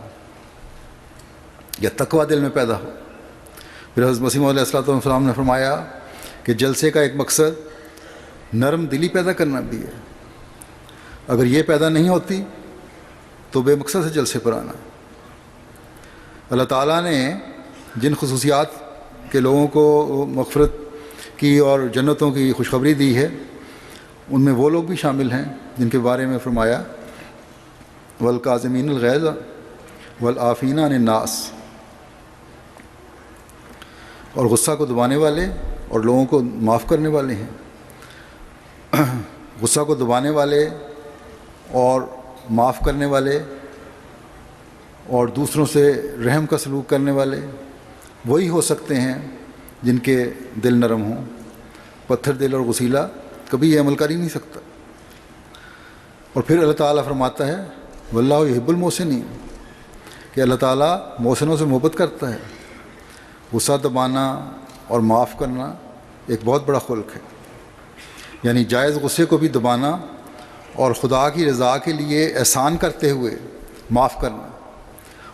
یا تقویٰ دل میں پیدا ہو۔ پھر حضرت مسیح موعود علیہ الصلوۃ والسلام نے فرمایا کہ جلسے کا ایک مقصد نرم دلی پیدا کرنا بھی ہے۔ اگر یہ پیدا نہیں ہوتی تو بے مقصد ہے جلسے پر آنا۔ اللہ تعالیٰ نے جن خصوصیات کے لوگوں کو مغفرت کی اور جنتوں کی خوشخبری دی ہے ان میں وہ لوگ بھی شامل ہیں جن کے بارے میں فرمایا والکاظمین الغیظ والعافین عن الناس، اور غصہ کو دبانے والے اور لوگوں کو معاف کرنے والے ہیں۔ غصہ کو دبانے والے اور معاف کرنے والے اور دوسروں سے رحم کا سلوک کرنے والے وہی ہو سکتے ہیں جن کے دل نرم ہوں. پتھر دل اور غسیلا کبھی یہ عمل کر ہی نہیں سکتا. اور پھر اللہ تعالیٰ فرماتا ہے واللہ یحب المحسنین کہ اللہ تعالیٰ محسنوں سے محبت کرتا ہے. غصہ دبانا اور معاف کرنا ایک بہت بڑا خلق ہے. یعنی جائز غصے کو بھی دبانا اور خدا کی رضا کے لیے احسان کرتے ہوئے معاف کرنا.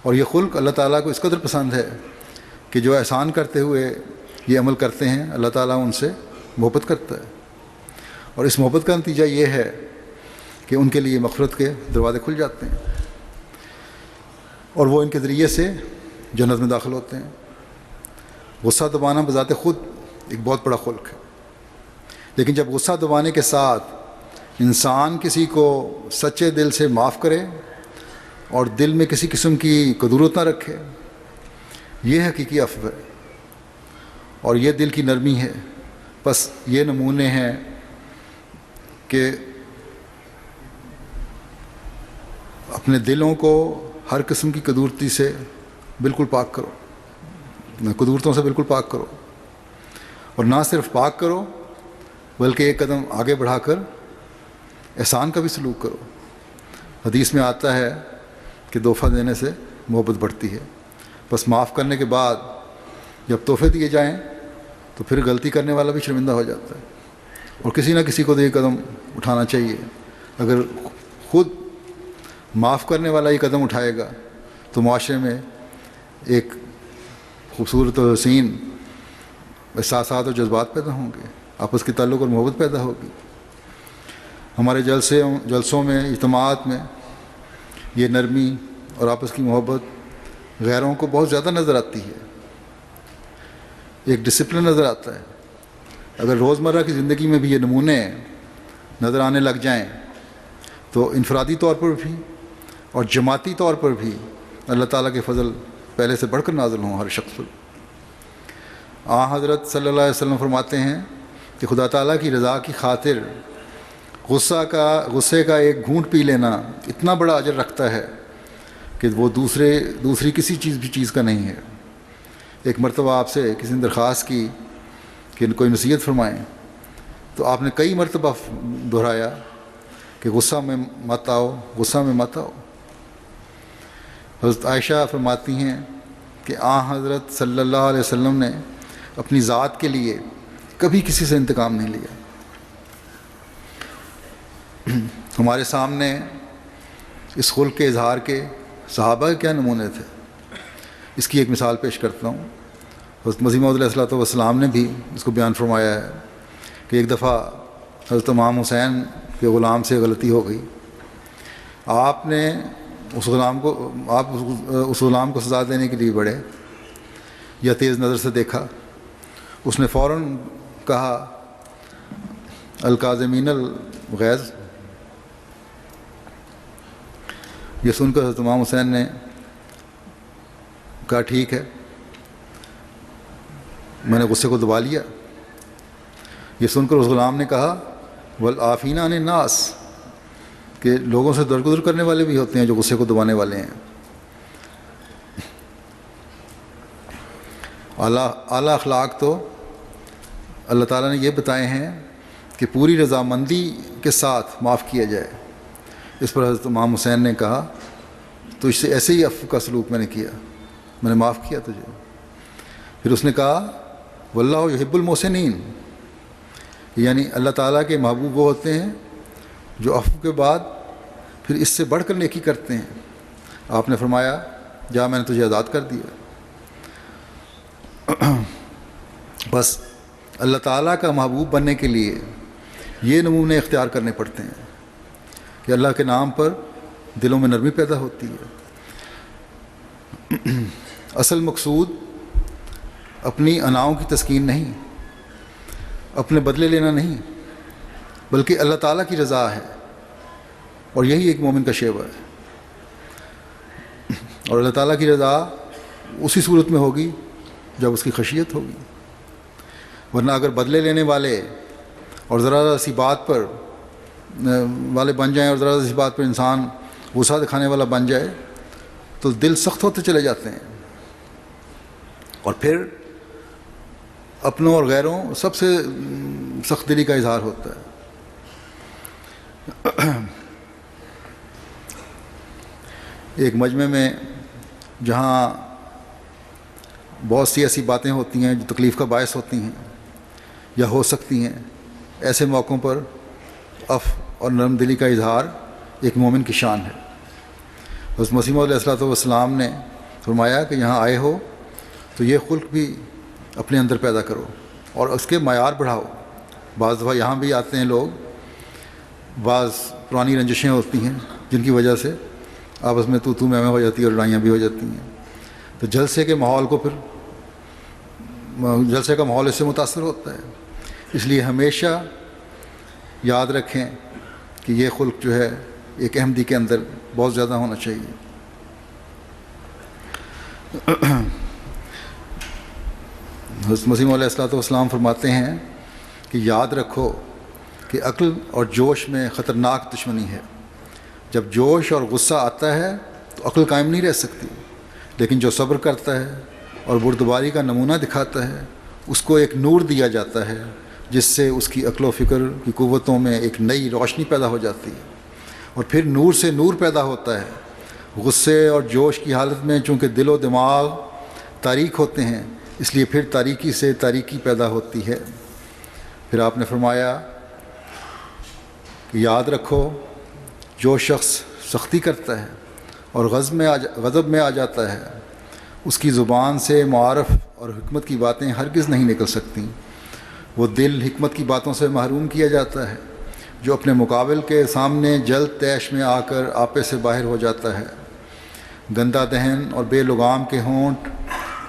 اور یہ خلق اللہ تعالیٰ کو اس قدر پسند ہے کہ جو احسان کرتے ہوئے یہ عمل کرتے ہیں اللہ تعالیٰ ان سے محبت کرتا ہے. اور اس محبت کا نتیجہ یہ ہے کہ ان کے لیے مغفرت کے دروازے کھل جاتے ہیں اور وہ ان کے ذریعے سے جنت میں داخل ہوتے ہیں. غصہ دبانا بذات خود ایک بہت بڑا خلق ہے، لیکن جب غصہ دبانے کے ساتھ انسان کسی کو سچے دل سے معاف کرے اور دل میں کسی قسم کی کدورت نہ رکھے، یہ حقیقی عفو ہے اور یہ دل کی نرمی ہے. بس یہ نمونے ہیں کہ اپنے دلوں کو ہر قسم کی کدورتی سے بالکل پاک کرو، قدورتوں سے بالکل پاک کرو. اور نہ صرف پاک کرو بلکہ ایک قدم آگے بڑھا کر احسان کا بھی سلوک کرو. حدیث میں آتا ہے کہ تحفہ دینے سے محبت بڑھتی ہے. بس معاف کرنے کے بعد جب تحفے دیے جائیں تو پھر غلطی کرنے والا بھی شرمندہ ہو جاتا ہے اور کسی نہ کسی کو تو یہ قدم اٹھانا چاہیے. اگر خود معاف کرنے والا یہ قدم اٹھائے گا تو معاشرے میں ایک خوبصورت و حسین احساسات اور جذبات پیدا ہوں گے، آپس کے تعلق اور محبت پیدا ہوگی. ہمارے جلسوں میں اجتماعات میں یہ نرمی اور آپس کی محبت غیروں کو بہت زیادہ نظر آتی ہے. ایک ڈسپلن نظر آتا ہے. اگر روزمرہ کی زندگی میں بھی یہ نمونے نظر آنے لگ جائیں تو انفرادی طور پر بھی اور جماعتی طور پر بھی اللہ تعالیٰ کے فضل پہلے سے بڑھ کر نازل ہوں ہر شخص پر. حضرت صلی اللہ علیہ وسلم فرماتے ہیں کہ خدا تعالیٰ کی رضا کی خاطر غصے کا ایک گھونٹ پی لینا اتنا بڑا اجر رکھتا ہے کہ وہ دوسری کسی چیز کا نہیں ہے. ایک مرتبہ آپ سے کسی نے درخواست کی کہ کوئی نصیحت فرمائیں تو آپ نے کئی مرتبہ دہرایا کہ غصہ میں مت آؤ، غصہ میں مت آؤ. حضرت عائشہ فرماتی ہیں کہ حضرت صلی اللہ علیہ وسلم نے اپنی ذات کے لیے کبھی کسی سے انتقام نہیں لیا. ہمارے سامنے اس خلق کے اظہار کے صحابہ کیا نمونے تھے. اس کی ایک مثال پیش کرتا ہوں. حضرت مسیح موعود علیہ السلام نے بھی اس کو بیان فرمایا ہے کہ ایک دفعہ حضرت امام حسین کے غلام سے غلطی ہو گئی. آپ نے اس غلام کو سزا دینے کے لیے بڑھے یا تیز نظر سے دیکھا. اس نے فوراً کہا الکاظمین الغیظ. یہ سن کر حضرت امام حسین نے کہا ٹھیک ہے، میں نے غصے کو دبا لیا. یہ سن کر اس غلام نے کہا والعافین عن الناس کہ لوگوں سے درگزر کرنے والے بھی ہوتے ہیں جو غصے کو دبانے والے ہیں. اعلیٰ اخلاق تو اللہ تعالیٰ نے یہ بتائے ہیں کہ پوری رضامندی کے ساتھ معاف کیا جائے. اس پر حضرت امام حسین نے کہا تو اس سے ایسے ہی عفو کا سلوک میں نے کیا، میں نے معاف کیا تجھے. پھر اس نے کہا واللہ یحب المحسنین، یعنی اللہ تعالیٰ کے محبوب وہ ہوتے ہیں جو عفو کے بعد پھر اس سے بڑھ کر نیکی کرتے ہیں. آپ نے فرمایا جا میں نے تجھے آزاد کر دیا. بس اللہ تعالیٰ کا محبوب بننے کے لیے یہ نمونے اختیار کرنے پڑتے ہیں کہ اللہ کے نام پر دلوں میں نرمی پیدا ہوتی ہے. اصل مقصود اپنی اناؤں کی تسکین نہیں، اپنے بدلے لینا نہیں، بلکہ اللہ تعالیٰ کی رضا ہے. اور یہی ایک مومن کا شیوہ ہے. اور اللہ تعالیٰ کی رضا اسی صورت میں ہوگی جب اس کی خشیت ہوگی. ورنہ اگر بدلے لینے والے اور ذرا سی بات پر والے بن جائیں اور ذرا سی بات پر انسان غصہ دکھانے والا بن جائے تو دل سخت ہوتے چلے جاتے ہیں اور پھر اپنوں اور غیروں سب سے سخت دلی کا اظہار ہوتا ہے۔ ایک مجمع میں جہاں بہت سی ایسی باتیں ہوتی ہیں جو تکلیف کا باعث ہوتی ہیں یا ہو سکتی ہیں، ایسے موقعوں پر عفو اور نرم دلی کا اظہار ایک مومن کی شان ہے۔ حضرت مسیح موعود علیہ السلام نے فرمایا کہ یہاں آئے ہو تو یہ خلق بھی اپنے اندر پیدا کرو اور اس کے معیار بڑھاؤ۔ بعض دفعہ یہاں بھی آتے ہیں لوگ، بعض پرانی رنجشیں ہوتی ہیں جن کی وجہ سے آپس میں تو میں ہو جاتی ہے اور لڑائیاں بھی ہو جاتی ہیں، تو جلسے کے ماحول کو پھر جلسے کا ماحول اس سے متاثر ہوتا ہے۔ اس لیے ہمیشہ یاد رکھیں کہ یہ خلق جو ہے ایک احمدی کے اندر بہت زیادہ ہونا چاہیے۔ حضرت مسیح علیہ السلام فرماتے ہیں کہ یاد رکھو کہ عقل اور جوش میں خطرناک دشمنی ہے۔ جب جوش اور غصہ آتا ہے تو عقل قائم نہیں رہ سکتی، لیکن جو صبر کرتا ہے اور بردباری کا نمونہ دکھاتا ہے اس کو ایک نور دیا جاتا ہے جس سے اس کی عقل و فکر کی قوتوں میں ایک نئی روشنی پیدا ہو جاتی ہے، اور پھر نور سے نور پیدا ہوتا ہے۔ غصے اور جوش کی حالت میں چونکہ دل و دماغ تاریک ہوتے ہیں، اس لیے پھر تاریکی سے تاریکی پیدا ہوتی ہے۔ پھر آپ نے فرمایا کہ یاد رکھو جو شخص سختی کرتا ہے اور غضب میں آ جاتا ہے، اس کی زبان سے معارف اور حکمت کی باتیں ہرگز نہیں نکل سکتیں۔ وہ دل حکمت کی باتوں سے محروم کیا جاتا ہے جو اپنے مقابل کے سامنے جلد تیش میں آ کر آپے سے باہر ہو جاتا ہے۔ گندا دہن اور بے لگام کے ہونٹ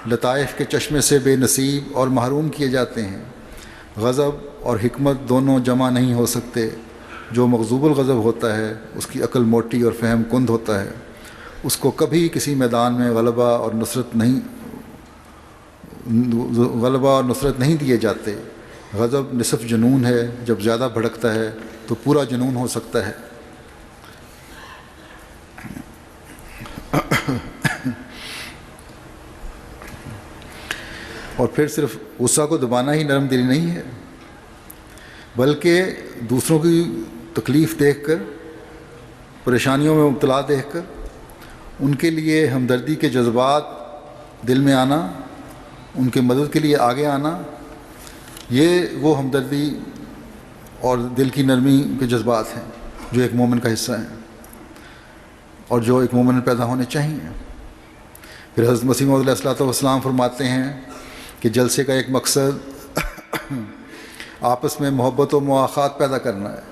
لطائف کے چشمے سے بے نصیب اور محروم کیے جاتے ہیں۔ غضب اور حکمت دونوں جمع نہیں ہو سکتے۔ جو مغضوب الغضب ہوتا ہے اس کی عقل موٹی اور فہم کند ہوتا ہے، اس کو کبھی کسی میدان میں غلبہ اور نصرت نہیں دیے جاتے۔ غضب نصف جنون ہے، جب زیادہ بھڑکتا ہے تو پورا جنون ہو سکتا ہے۔ اور پھر صرف غصہ کو دبانا ہی نرم دلی نہیں ہے، بلکہ دوسروں کی تکلیف دیکھ کر، پریشانیوں میں مبتلا دیکھ کر ان کے لیے ہمدردی کے جذبات دل میں آنا، ان کے مدد کے لیے آگے آنا، یہ وہ ہمدردی اور دل کی نرمی کے جذبات ہیں جو ایک مومن کا حصہ ہیں اور جو ایک مومن میں پیدا ہونے چاہیے۔ پھر حضرت مسیح موعود علیہ السلام فرماتے ہیں کہ جلسے کا ایک مقصد آپس میں محبت و مواخات پیدا کرنا ہے۔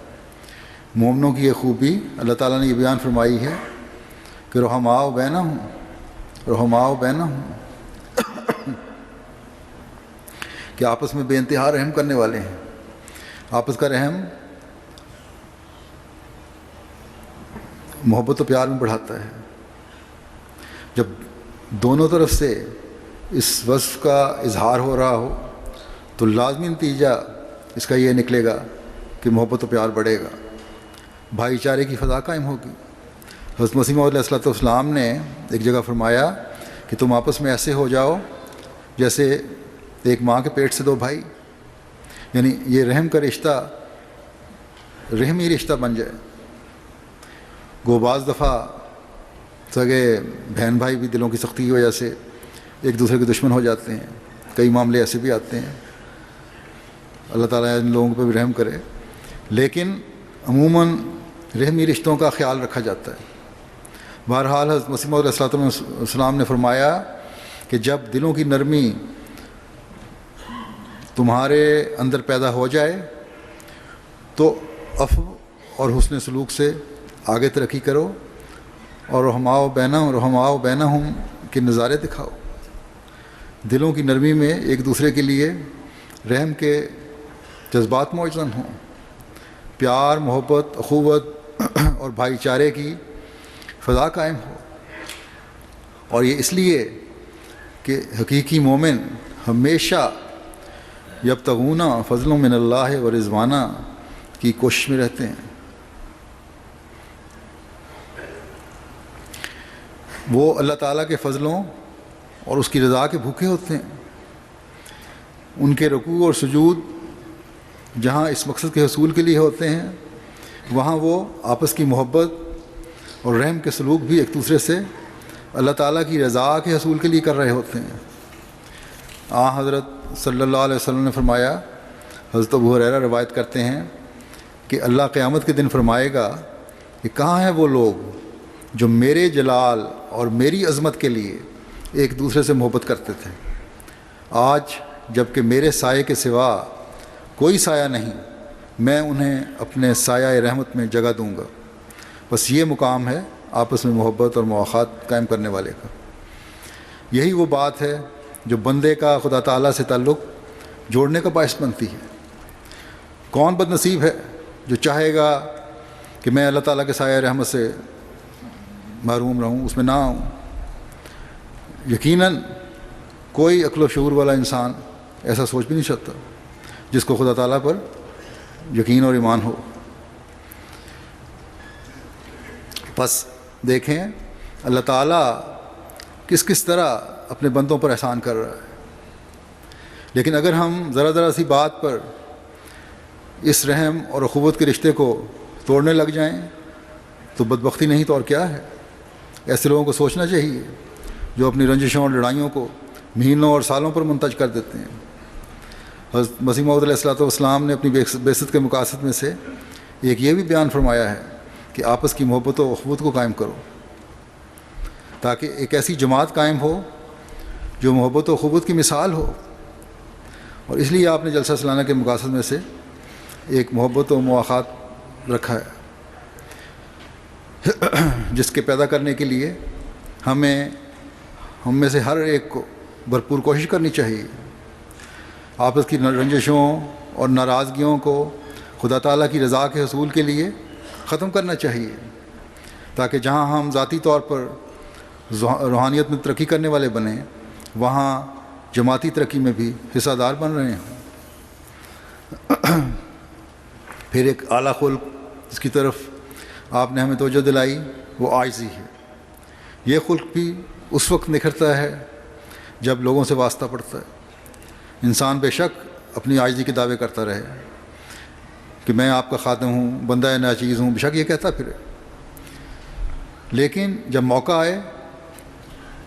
مومنوں کی یہ خوبی اللہ تعالیٰ نے یہ بیان فرمائی ہے کہ رحماء بینہم کہ آپس میں بے انتہا رحم کرنے والے ہیں۔ آپس کا رحم محبت و پیار میں بڑھاتا ہے۔ جب دونوں طرف سے اس وصف کا اظہار ہو رہا ہو تو لازمی نتیجہ اس کا یہ نکلے گا کہ محبت و پیار بڑھے گا، بھائی چارے کی فضا قائم ہوگی۔ حضرت مسیح موعود علیہ السلام نے ایک جگہ فرمایا کہ تم آپس میں ایسے ہو جاؤ جیسے ایک ماں کے پیٹ سے دو بھائی، یعنی یہ رحم کا رشتہ رحمی رشتہ بن جائے۔ گو بعض دفعہ سگے بہن بھائی بھی دلوں کی سختی کی وجہ سے ایک دوسرے کے دشمن ہو جاتے ہیں، کئی معاملے ایسے بھی آتے ہیں، اللہ تعالیٰ ان لوگوں پہ بھی رحم کرے، لیکن عموماً رحمی رشتوں کا خیال رکھا جاتا ہے۔ بہرحال حضرت مسیح موعود علیہ السلام نے فرمایا کہ جب دلوں کی نرمی تمہارے اندر پیدا ہو جائے تو عفو اور حسن سلوک سے آگے ترقی کرو اور رحماء بینہم کے نظارے دکھاؤ۔ دلوں کی نرمی میں ایک دوسرے کے لیے رحم کے جذبات موجود ہوں، پیار، محبت، اخوت اور بھائی چارے کی فضا قائم ہو، اور یہ اس لیے کہ حقیقی مومن ہمیشہ یبتغون فضل من اللہ و رضوانہ کی کوشش میں رہتے ہیں۔ وہ اللہ تعالیٰ کے فضلوں اور اس کی رضا کے بھوکے ہوتے ہیں، ان کے رکوع اور سجود جہاں اس مقصد کے حصول کے لیے ہوتے ہیں، وہاں وہ آپس کی محبت اور رحم کے سلوک بھی ایک دوسرے سے اللہ تعالیٰ کی رضا کے حصول کے لیے کر رہے ہوتے ہیں۔ حضرت صلی اللہ علیہ وسلم نے فرمایا، حضرت ابو ہریرہ روایت کرتے ہیں کہ اللہ قیامت کے دن فرمائے گا کہ کہاں ہیں وہ لوگ جو میرے جلال اور میری عظمت کے لیے ایک دوسرے سے محبت کرتے تھے؟ آج جب کہ میرے سائے کے سوا کوئی سایہ نہیں، میں انہیں اپنے سایہ رحمت میں جگہ دوں گا۔ بس یہ مقام ہے آپس میں محبت اور مواخات قائم کرنے والے کا۔ یہی وہ بات ہے جو بندے کا خدا تعالیٰ سے تعلق جوڑنے کا باعث بنتی ہے۔ کون بد نصیب ہے جو چاہے گا کہ میں اللہ تعالیٰ کے سایہ رحمت سے محروم رہوں، اس میں نہ آؤں؟ یقیناً کوئی عقل و شعور والا انسان ایسا سوچ بھی نہیں سکتا جس کو خدا تعالیٰ پر یقین اور ایمان ہو۔ بس دیکھیں اللہ تعالیٰ کس کس طرح اپنے بندوں پر احسان کر رہا ہے۔ لیکن اگر ہم ذرا ذرا سی بات پر اس رحم اور اخوت کے رشتے کو توڑنے لگ جائیں تو بدبختی نہیں تو اور کیا ہے۔ ایسے لوگوں کو سوچنا چاہیے جو اپنی رنجشوں اور لڑائیوں کو مہینوں اور سالوں پر منتج کر دیتے ہیں۔ حضرت مسیح موعود علیہ الصلوۃ والسلام نے اپنی بعثت کے مقاصد میں سے ایک یہ بھی بیان فرمایا ہے کہ آپس کی محبت و اخوت کو قائم کرو، تاکہ ایک ایسی جماعت قائم ہو جو محبت و اخوت کی مثال ہو۔ اور اس لیے آپ نے جلسہ سالانہ کے مقاصد میں سے ایک محبت و مواخات رکھا ہے، جس کے پیدا کرنے کے لیے ہم میں سے ہر ایک کو بھرپور کوشش کرنی چاہیے۔ آپس کی رنجشوں اور ناراضگیوں کو خدا تعالیٰ کی رضا کے حصول کے لیے ختم کرنا چاہیے، تاکہ جہاں ہم ذاتی طور پر روحانیت میں ترقی کرنے والے بنیں، وہاں جماعتی ترقی میں بھی حصہ دار بن رہے ہیں۔ پھر ایک اعلیٰ خلق جس کی طرف آپ نے ہمیں توجہ دلائی وہ عاجزی ہے۔ یہ خلق بھی اس وقت نکھرتا ہے جب لوگوں سے واسطہ پڑتا ہے۔ انسان بے شک اپنی عاجزی کے دعوے کرتا رہے کہ میں آپ کا خادم ہوں، بندہ ناچیز ہوں، بے شک یہ کہتا پھرے، لیکن جب موقع آئے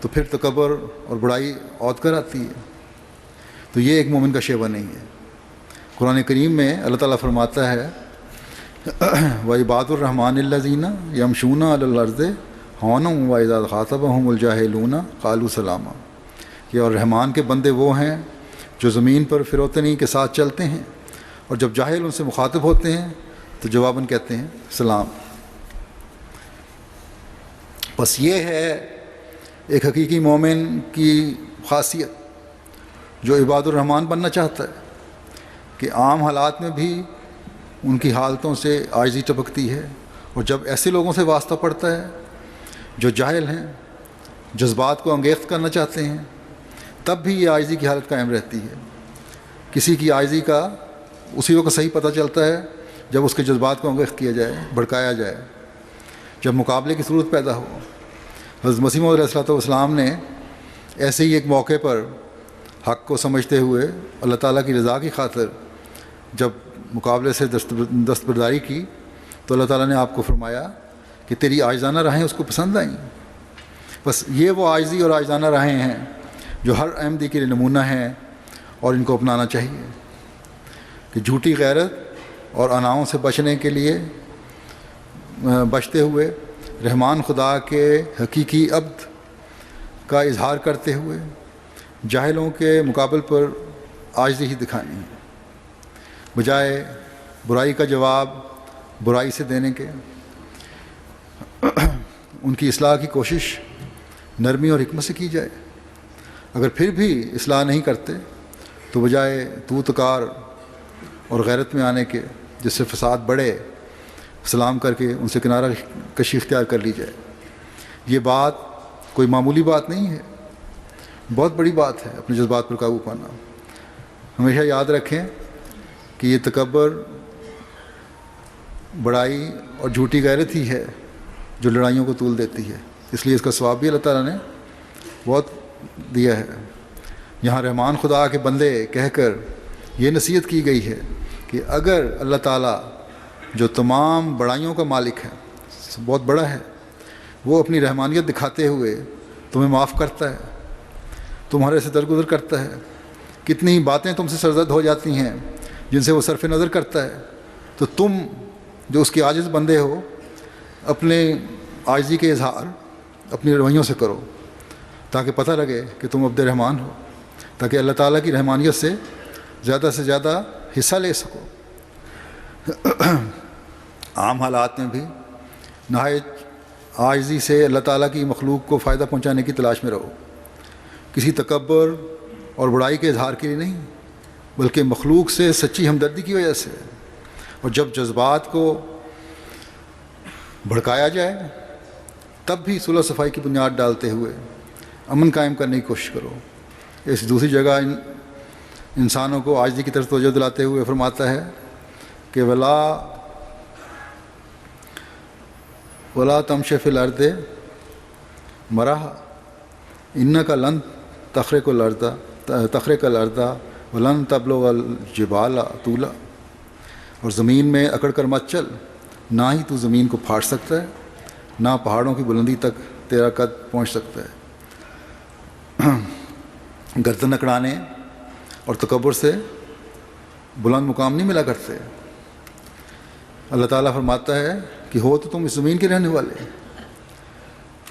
تو پھر تکبر اور بڑائی عود کر آتی ہے۔ تو یہ ایک مومن کا شیوہ نہیں ہے۔ قرآن کریم میں اللہ تعالیٰ فرماتا ہے وَعِبَادُ الرَّحْمَٰنِ الَّذِينَ يَمْشُونَ عَلَى الْأَرْضِ هَوْنًا وَإِذَا خَاطَبَهُمُ الْجَاهِلُونَ قَالُوا سَلَامًا، کہ اور رحمان کے بندے وہ ہیں جو زمین پر فروتنی کے ساتھ چلتے ہیں، اور جب جاہل ان سے مخاطب ہوتے ہیں تو جواباً کہتے ہیں سلام۔ بس یہ ہے ایک حقیقی مومن کی خاصیت جو عباد الرحمن بننا چاہتا ہے، کہ عام حالات میں بھی ان کی حالتوں سے عاجزی ٹپکتی ہے، اور جب ایسے لوگوں سے واسطہ پڑتا ہے جو جاہل ہیں، جذبات کو انگیخت کرنا چاہتے ہیں، تب بھی یہ عاجزی کی حالت قائم رہتی ہے۔ کسی کی عاجزی کا اسی وقت صحیح پتہ چلتا ہے جب اس کے جذبات کو انگیخت کیا جائے، بھڑکایا جائے، جب مقابلے کی صورت پیدا ہو۔ حضرت مسیح موعود علیہ الصلوۃ والسلام نے ایسے ہی ایک موقع پر حق کو سمجھتے ہوئے اللہ تعالیٰ کی رضا کی خاطر جب مقابلے سے دستبرداری کی تو اللہ تعالیٰ نے آپ کو فرمایا کہ تیری عاجزانہ راہیں اس کو پسند آئیں۔ بس یہ وہ عاجزی اور عاجزانہ راہیں ہیں جو ہر احمدی کے لیے نمونہ ہیں، اور ان کو اپنانا چاہیے، کہ جھوٹی غیرت اور اناؤں سے بچنے کے لیے بچتے ہوئے رحمان خدا کے حقیقی عبد کا اظہار کرتے ہوئے جاہلوں کے مقابل پر عاجزی ہی دکھانی ہے، بجائے برائی کا جواب برائی سے دینے کے۔ ان کی اصلاح کی کوشش نرمی اور حکمت سے کی جائے۔ اگر پھر بھی اصلاح نہیں کرتے تو بجائے توتکار اور غیرت میں آنے کے جس سے فساد بڑھے، سلام کر کے ان سے کنارہ کشی اختیار کر لی جائے۔ یہ بات کوئی معمولی بات نہیں ہے، بہت بڑی بات ہے اپنے جذبات پر قابو پانا۔ ہمیشہ یاد رکھیں کہ یہ تکبر، بڑائی اور جھوٹی غیرت ہی ہے جو لڑائیوں کو طول دیتی ہے، اس لیے اس کا ثواب بھی اللہ تعالیٰ نے بہت دیا ہے۔ یہاں رحمان خدا کے بندے کہہ کر یہ نصیحت کی گئی ہے کہ اگر اللہ تعالیٰ جو تمام بڑائیوں کا مالک ہے، بہت بڑا ہے، وہ اپنی رحمانیت دکھاتے ہوئے تمہیں معاف کرتا ہے، تمہارے سے درگزر کرتا ہے، کتنی باتیں تم سے سرزد ہو جاتی ہیں جن سے وہ صرف نظر کرتا ہے، تو تم جو اس کے عاجز بندے ہو اپنے عاجزی کے اظہار اپنی رویوں سے کرو تاکہ پتہ لگے کہ تم عبد رحمان ہو، تاکہ اللہ تعالیٰ کی رحمانیت سے زیادہ حصہ لے سکو۔ عام حالات میں بھی نہایت عاجزی سے اللہ تعالیٰ کی مخلوق کو فائدہ پہنچانے کی تلاش میں رہو، کسی تکبر اور بڑائی کے اظہار کے لیے نہیں، بلکہ مخلوق سے سچی ہمدردی کی وجہ سے۔ اور جب جذبات کو بھڑکایا جائے تب بھی صلح صفائی کی بنیاد ڈالتے ہوئے امن قائم کرنے کی کوشش کرو۔ اس دوسری جگہ انسانوں کو عاجزی کی طرف توجہ دلاتے ہوئے فرماتا ہے کہ ولا تمشی فی الارض مرحا انک لن تخرق الارض ولن تبلغ الجبال طولا، اور زمین میں اکڑ کر مت چل، نہ ہی تو زمین کو پھاڑ سکتا ہے، نہ پہاڑوں کی بلندی تک تیرا قد پہنچ سکتا ہے۔ گردن اکڑانے اور تکبر سے بلند مقام نہیں ملا کرتے۔ اللہ تعالیٰ فرماتا ہے کہ ہو تو تم اس زمین کے رہنے والے،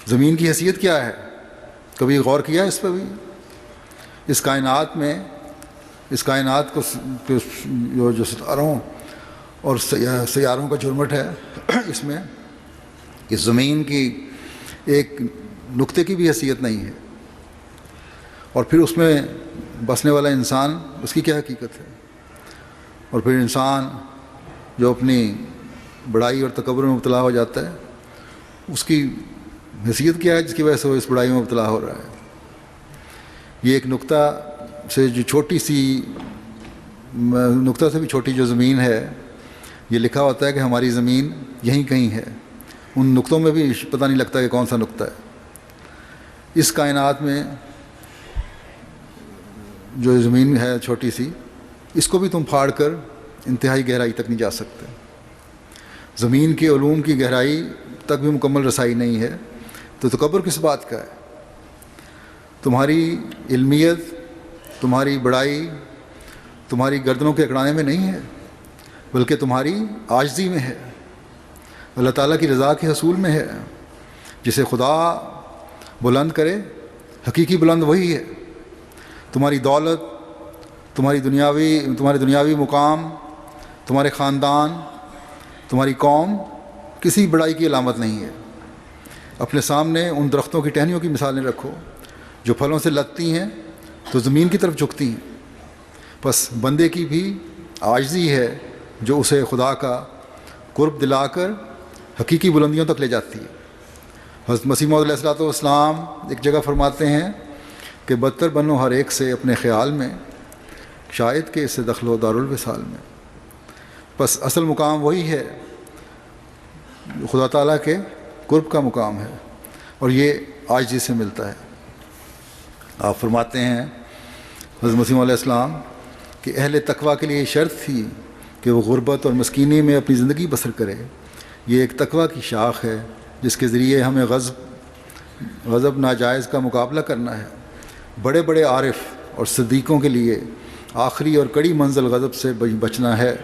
زمین کی حیثیت کیا ہے؟ کبھی غور کیا اس پہ بھی؟ اس کائنات کو جو ستاروں اور سیاروں کا جرمٹ ہے، اس میں اس زمین کی ایک نقطے کی بھی حیثیت نہیں ہے، اور پھر اس میں بسنے والا انسان، اس کی کیا حقیقت ہے؟ اور پھر انسان جو اپنی بڑائی اور تکبر میں مبتلا ہو جاتا ہے، اس کی حیثیت کیا ہے جس کی وجہ سے وہ اس بڑائی میں مبتلا ہو رہا ہے؟ یہ ایک نقطہ سے جو نقطہ سے بھی چھوٹی جو زمین ہے، یہ لکھا ہوتا ہے کہ ہماری زمین یہیں کہیں ہے، ان نقطوں میں بھی پتہ نہیں لگتا کہ کون سا نقطہ ہے۔ اس کائنات میں جو زمین ہے چھوٹی سی، اس کو بھی تم پھاڑ کر انتہائی گہرائی تک نہیں جا سکتے، زمین کے علوم کی گہرائی تک بھی مکمل رسائی نہیں ہے، تو تکبر کس بات کا ہے؟ تمہاری علمیت، تمہاری بڑائی تمہاری گردنوں کے اکڑانے میں نہیں ہے، بلکہ تمہاری عاجزی میں ہے، اللہ تعالیٰ کی رضا کے حصول میں ہے۔ جسے خدا بلند کرے، حقیقی بلند وہی ہے۔ تمہاری دولت، تمہارے دنیاوی مقام، تمہارے خاندان، تمہاری قوم کسی بڑائی کی علامت نہیں ہے۔ اپنے سامنے ان درختوں کی ٹہنیوں کی مثالیں رکھو جو پھلوں سے لگتی ہیں تو زمین کی طرف جھکتی ہیں، بس بندے کی بھی عاجزی ہے جو اسے خدا کا قرب دلا کر حقیقی بلندیوں تک لے جاتی ہے۔ حضرت مسیح موعود علیہ الصلوۃ والسلام ایک جگہ فرماتے ہیں کہ بدتر بنو ہر ایک سے اپنے خیال میں، شاید کہ اس سے دخل ہو دارالوصال میں۔ بس اصل مقام وہی ہے، خدا تعالیٰ کے قرب کا مقام ہے، اور یہ عاجزی سے ملتا ہے۔ آپ فرماتے ہیں حضرت مسیح علیہ السلام کہ اہل تقویٰ کے لیے یہ شرط تھی کہ وہ غربت اور مسکینی میں اپنی زندگی بسر کرے۔ یہ ایک تقویٰ کی شاخ ہے جس کے ذریعے ہمیں غضب ناجائز کا مقابلہ کرنا ہے۔ بڑے بڑے عارف اور صدیقوں کے لیے آخری اور کڑی منزل غضب سے بچنا ہے۔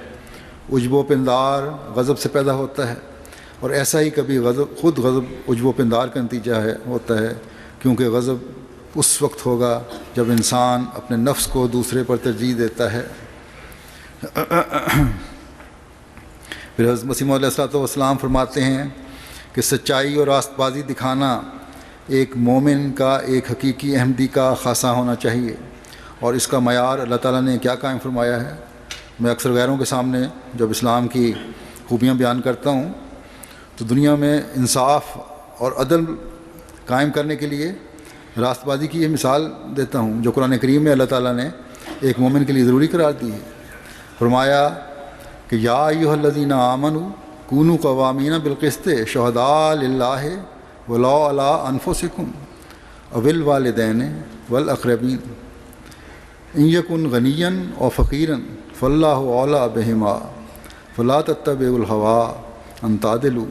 عجب و پندار غضب سے پیدا ہوتا ہے، اور ایسا ہی کبھی خود غضب عجب و پندار کا نتیجہ ہوتا ہے، کیونکہ غضب اس وقت ہوگا جب انسان اپنے نفس کو دوسرے پر ترجیح دیتا ہے۔ پھر حضرت مسیح علیہ الصلوۃ والسلام فرماتے ہیں کہ سچائی اور راست بازی دکھانا ایک مومن کا ایک حقیقی احمدی کا خاصہ ہونا چاہیے، اور اس کا معیار اللہ تعالیٰ نے کیا قائم فرمایا ہے۔ میں اکثر غیروں کے سامنے جب اسلام کی خوبیاں بیان کرتا ہوں تو دنیا میں انصاف اور عدل قائم کرنے کے لیے راست بازی کی یہ مثال دیتا ہوں جو قرآن کریم میں اللہ تعالیٰ نے ایک مومن کے لیے ضروری قرار دی ہے۔ فرمایا کہ یا ایھا الذین آمنوا کونوا قوامین بالقسط شہداء للہ ولو علی انفسکم او الوالدین والاقربین۔ ان یکن غنیا او فقیرا فاللہ اولیٰ بہما فلا تتبعوا الہوی ان تعدلوا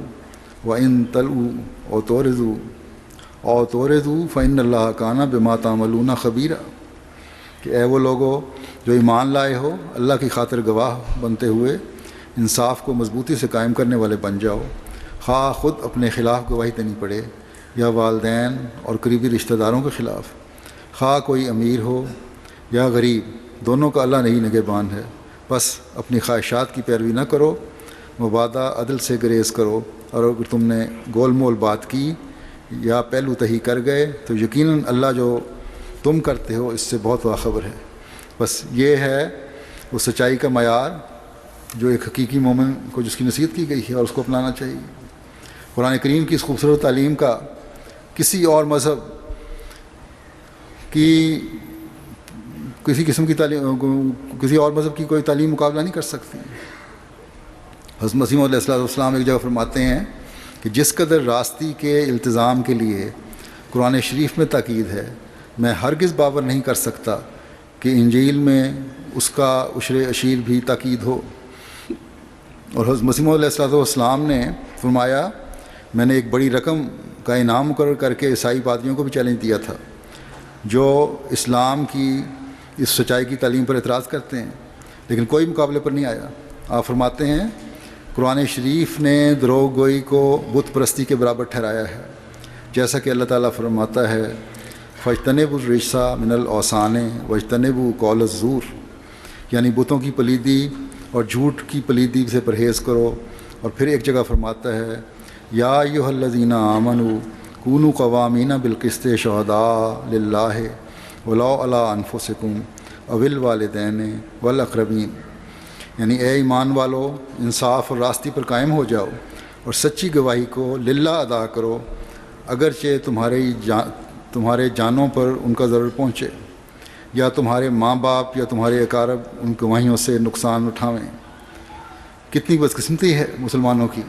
وان تلؤوا او تورثوا فان اللہ کان بما تعملون خبیرا، کہ اے وہ لوگو جو ایمان لائے ہو، اللہ کی خاطر گواہ بنتے ہوئے انصاف کو مضبوطی سے قائم کرنے والے بن جاؤ، خواہ خود اپنے خلاف گواہی دینی پڑے یا والدین اور قریبی رشتہ داروں کے خلاف، خواہ کوئی امیر ہو یا غریب، دونوں کا اللہ نہیں نگہبان ہے۔ بس اپنی خواہشات کی پیروی نہ کرو، مبادہ عدل سے گریز کرو، اور اگر تم نے گول مول بات کی یا پہلو تہی کر گئے تو یقیناً اللہ جو تم کرتے ہو اس سے بہت باخبر ہے۔ بس یہ ہے وہ سچائی کا معیار جو ایک حقیقی مومن کو جس کی نصیحت کی گئی ہے اور اس کو اپنانا چاہیے۔ قرآن کریم کی اس خوبصورت تعلیم کا کسی اور مذہب کی کسی قسم کی تعلیم، کسی اور مذہب کی کوئی تعلیم مقابلہ نہیں کر سکتی۔ حضرت مسیح علیہ السلام ایک جگہ فرماتے ہیں کہ جس قدر راستی کے التزام کے لیے قرآن شریف میں تاکید ہے، میں ہرگز باور نہیں کر سکتا کہ انجیل میں اس کا عشر عشیر بھی تاکید ہو۔ اور حضرت مسیح علیہ السلام نے فرمایا، میں نے ایک بڑی رقم کا انعام مقرر کر کے عیسائی پادریوں کو بھی چیلنج دیا تھا جو اسلام کی اس سچائی کی تعلیم پر اعتراض کرتے ہیں، لیکن کوئی مقابلے پر نہیں آیا۔ آپ فرماتے ہیں قرآن شریف نے دروغ گوئی کو بت پرستی کے برابر ٹھہرایا ہے، جیسا کہ اللہ تعالیٰ فرماتا ہے فاجتنبوا الرجس من الاوثان واجتنبوا قول الزور، یعنی بتوں کی پلیدی اور جھوٹ کی پلیدی سے پرہیز کرو۔ اور پھر ایک جگہ فرماتا ہے یا ایھا الذین آمنوا کونوا قوامین بالقسط شہداء للہ ولو علی انفسکم او الوالدین والاقربین، یعنی اے ایمان والو انصاف اور راستی پر قائم ہو جاؤ اور سچی گواہی کو للہ ادا کرو، اگرچہ تمہارے جانوں پر ان کا ضرر پہنچے یا تمہارے ماں باپ یا تمہارے اقارب ان گواہیوں سے نقصان اٹھاویں۔ کتنی بدقسمتی ہے مسلمانوں کی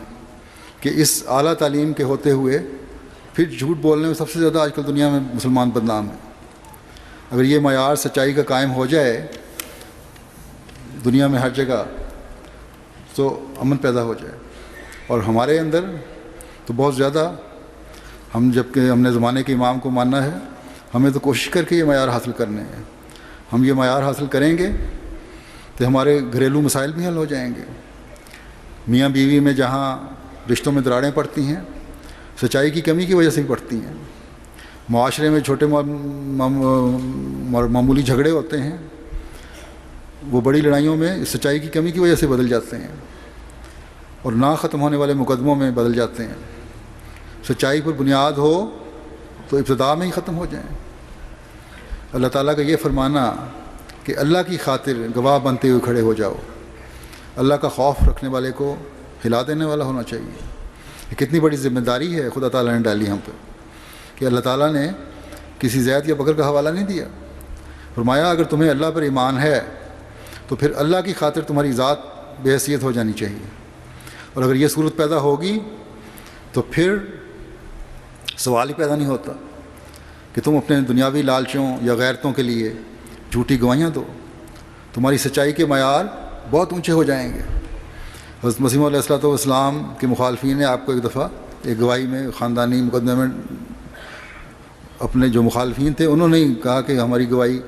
کہ اس اعلیٰ تعلیم کے ہوتے ہوئے پھر جھوٹ بولنے میں سب سے زیادہ آج کل دنیا میں مسلمان بدنام ہیں۔ اگر یہ معیار سچائی کا قائم ہو جائے دنیا میں ہر جگہ تو امن پیدا ہو جائے، اور ہمارے اندر تو بہت زیادہ جب کہ ہم نے زمانے کے امام کو ماننا ہے، ہمیں تو کوشش کر کے یہ معیار حاصل کرنے ہیں۔ ہم یہ معیار حاصل کریں گے تو ہمارے گھریلو مسائل بھی حل ہو جائیں گے۔ میاں بیوی میں جہاں رشتوں میں دراڑیں پڑتی ہیں سچائی کی کمی کی وجہ سے ہی پڑتی ہیں، معاشرے میں چھوٹے معمولی جھگڑے ہوتے ہیں، وہ بڑی لڑائیوں میں اس سچائی کی کمی کی وجہ سے بدل جاتے ہیں اور نہ ختم ہونے والے مقدموں میں بدل جاتے ہیں۔ سچائی پر بنیاد ہو تو ابتدا میں ہی ختم ہو جائیں۔ اللہ تعالیٰ کا یہ فرمانا کہ اللہ کی خاطر گواہ بنتے ہوئے کھڑے ہو جاؤ، اللہ کا خوف رکھنے والے کو ہلا دینے والا ہونا چاہیے۔ یہ کتنی بڑی ذمہ داری ہے خدا تعالیٰ نے ڈالی ہم پہ، کہ اللہ تعالیٰ نے کسی زید یا بکر کا حوالہ نہیں دیا، فرمایا اگر تمہیں اللہ پر ایمان ہے تو پھر اللہ کی خاطر تمہاری ذات بے حیثیت ہو جانی چاہیے، اور اگر یہ صورت پیدا ہوگی تو پھر سوال ہی پیدا نہیں ہوتا کہ تم اپنے دنیاوی لالچوں یا غیرتوں کے لیے جھوٹی گواہیاں دو، تمہاری سچائی کے معیار بہت اونچے ہو جائیں گے۔ حضرت مسیح علیہ السلام کے مخالفین نے آپ کو ایک دفعہ ایک گواہی میں خاندانی مقدمے میں اپنے جو مخالفین تھے انہوں نے کہا کہ ہماری گواہی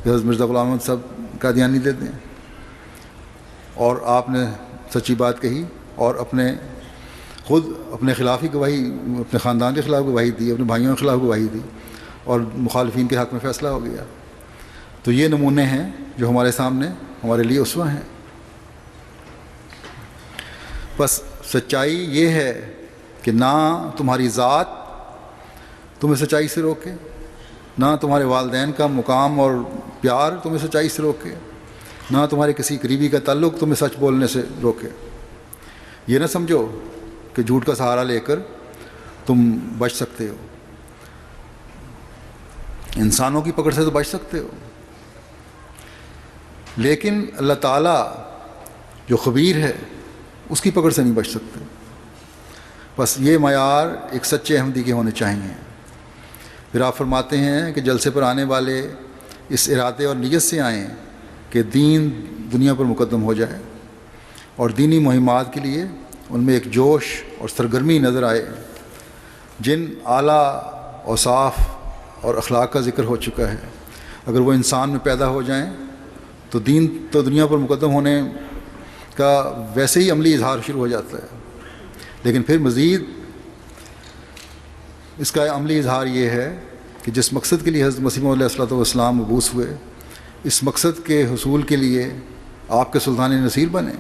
حضرت مرزا غلام احمد صاحب قادیانی دے دیں، اور آپ نے سچی بات کہی اور خود اپنے خلاف ہی گواہی، اپنے خاندان کے خلاف گواہی دی، اپنے بھائیوں کے خلاف گواہی دی، اور مخالفین کے حق میں فیصلہ ہو گیا۔ تو یہ نمونے ہیں جو ہمارے سامنے ہمارے لیے اسوہ ہیں۔ بس سچائی یہ ہے کہ نہ تمہاری ذات تمہیں سچائی سے روکے، نہ تمہارے والدین کا مقام اور پیار تمہیں سچائی سے روکے، نہ تمہارے کسی قریبی کا تعلق تمہیں سچ بولنے سے روکے۔ یہ نہ سمجھو کہ جھوٹ کا سہارا لے کر تم بچ سکتے ہو، انسانوں کی پکڑ سے تو بچ سکتے ہو، لیکن اللہ تعالیٰ جو خبیر ہے اس کی پکڑ سے نہیں بچ سکتے۔ بس یہ معیار ایک سچے احمدی کے ہونے چاہیے۔ پھر آپ فرماتے ہیں کہ جلسے پر آنے والے اس ارادے اور نیت سے آئیں کہ دین دنیا پر مقدم ہو جائے، اور دینی مہمات کے لیے ان میں ایک جوش اور سرگرمی نظر آئے۔ جن اعلیٰ اوصاف اور اخلاق کا ذکر ہو چکا ہے، اگر وہ انسان میں پیدا ہو جائیں تو دین تو دنیا پر مقدم ہونے کا ویسے ہی عملی اظہار شروع ہو جاتا ہے، لیکن پھر مزید اس کا عملی اظہار یہ ہے کہ جس مقصد کے لیے حضرت مسیح موعود علیہ الصلوۃ والسلام مبعوث ہوئے، اس مقصد کے حصول کے لیے آپ کے سلطان نصیر بنے۔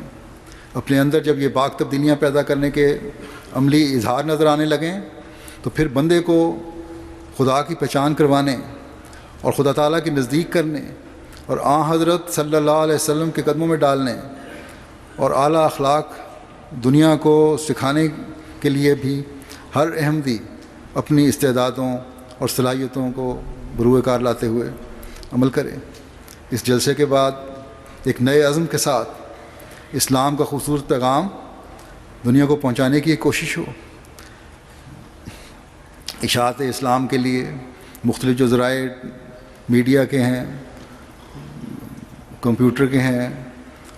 اپنے اندر جب یہ پاک تبدیلیاں پیدا کرنے کے عملی اظہار نظر آنے لگیں تو پھر بندے کو خدا کی پہچان کروانے اور خدا تعالیٰ کے نزدیک کرنے اور حضرت صلی اللہ علیہ وسلم کے قدموں میں ڈالنے اور اعلیٰ اخلاق دنیا کو سکھانے کے لیے بھی ہر احمدی اپنی استعدادوں اور صلاحیتوں کو بروئے کار لاتے ہوئے عمل کرے۔ اس جلسے کے بعد ایک نئے عزم کے ساتھ اسلام کا خوبصورت پیغام دنیا کو پہنچانے کی ایک کوشش ہو۔ اشاعت اسلام کے لیے مختلف جو ذرائع میڈیا کے ہیں، کمپیوٹر کے ہیں،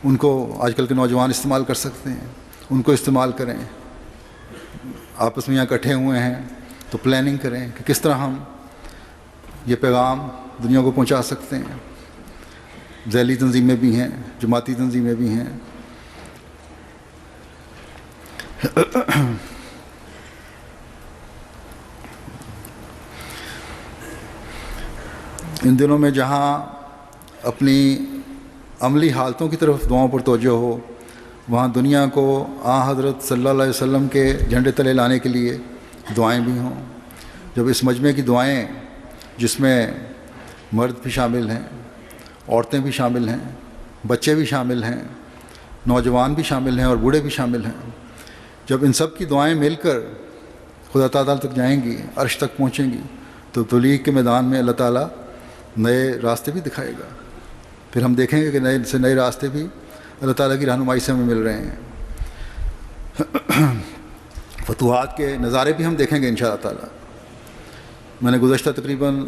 ان کو آج کل کے نوجوان استعمال کر سکتے ہیں، ان کو استعمال کریں۔ آپس میں یہاں اکٹھے ہوئے ہیں تو پلاننگ کریں کہ کس طرح ہم یہ پیغام دنیا کو پہنچا سکتے ہیں۔ ذیلی تنظیمیں بھی ہیں، جماعتی تنظیمیں بھی ہیں۔ ان دنوں میں جہاں اپنی عملی حالتوں کی طرف دعاؤں پر توجہ ہو، وہاں دنیا کو حضرت صلی اللہ علیہ وسلم کے جھنڈے تلے لانے کے لیے دعائیں بھی ہوں۔ جب اس مجمع کی دعائیں، جس میں مرد بھی شامل ہیں، عورتیں بھی شامل ہیں، بچے بھی شامل ہیں، نوجوان بھی شامل ہیں اور بوڑھے بھی شامل ہیں، جب ان سب کی دعائیں مل کر خدا تعالیٰ تک جائیں گی، عرش تک پہنچیں گی، تو تبلیغ کے میدان میں اللہ تعالیٰ نئے راستے بھی دکھائے گا۔ پھر ہم دیکھیں گے کہ نئے سے نئے راستے بھی اللہ تعالیٰ کی رہنمائی سے ہمیں مل رہے ہیں۔ فتوحات کے نظارے بھی ہم دیکھیں گے انشاءاللہ تعالیٰ۔ میں نے گزشتہ تقریباً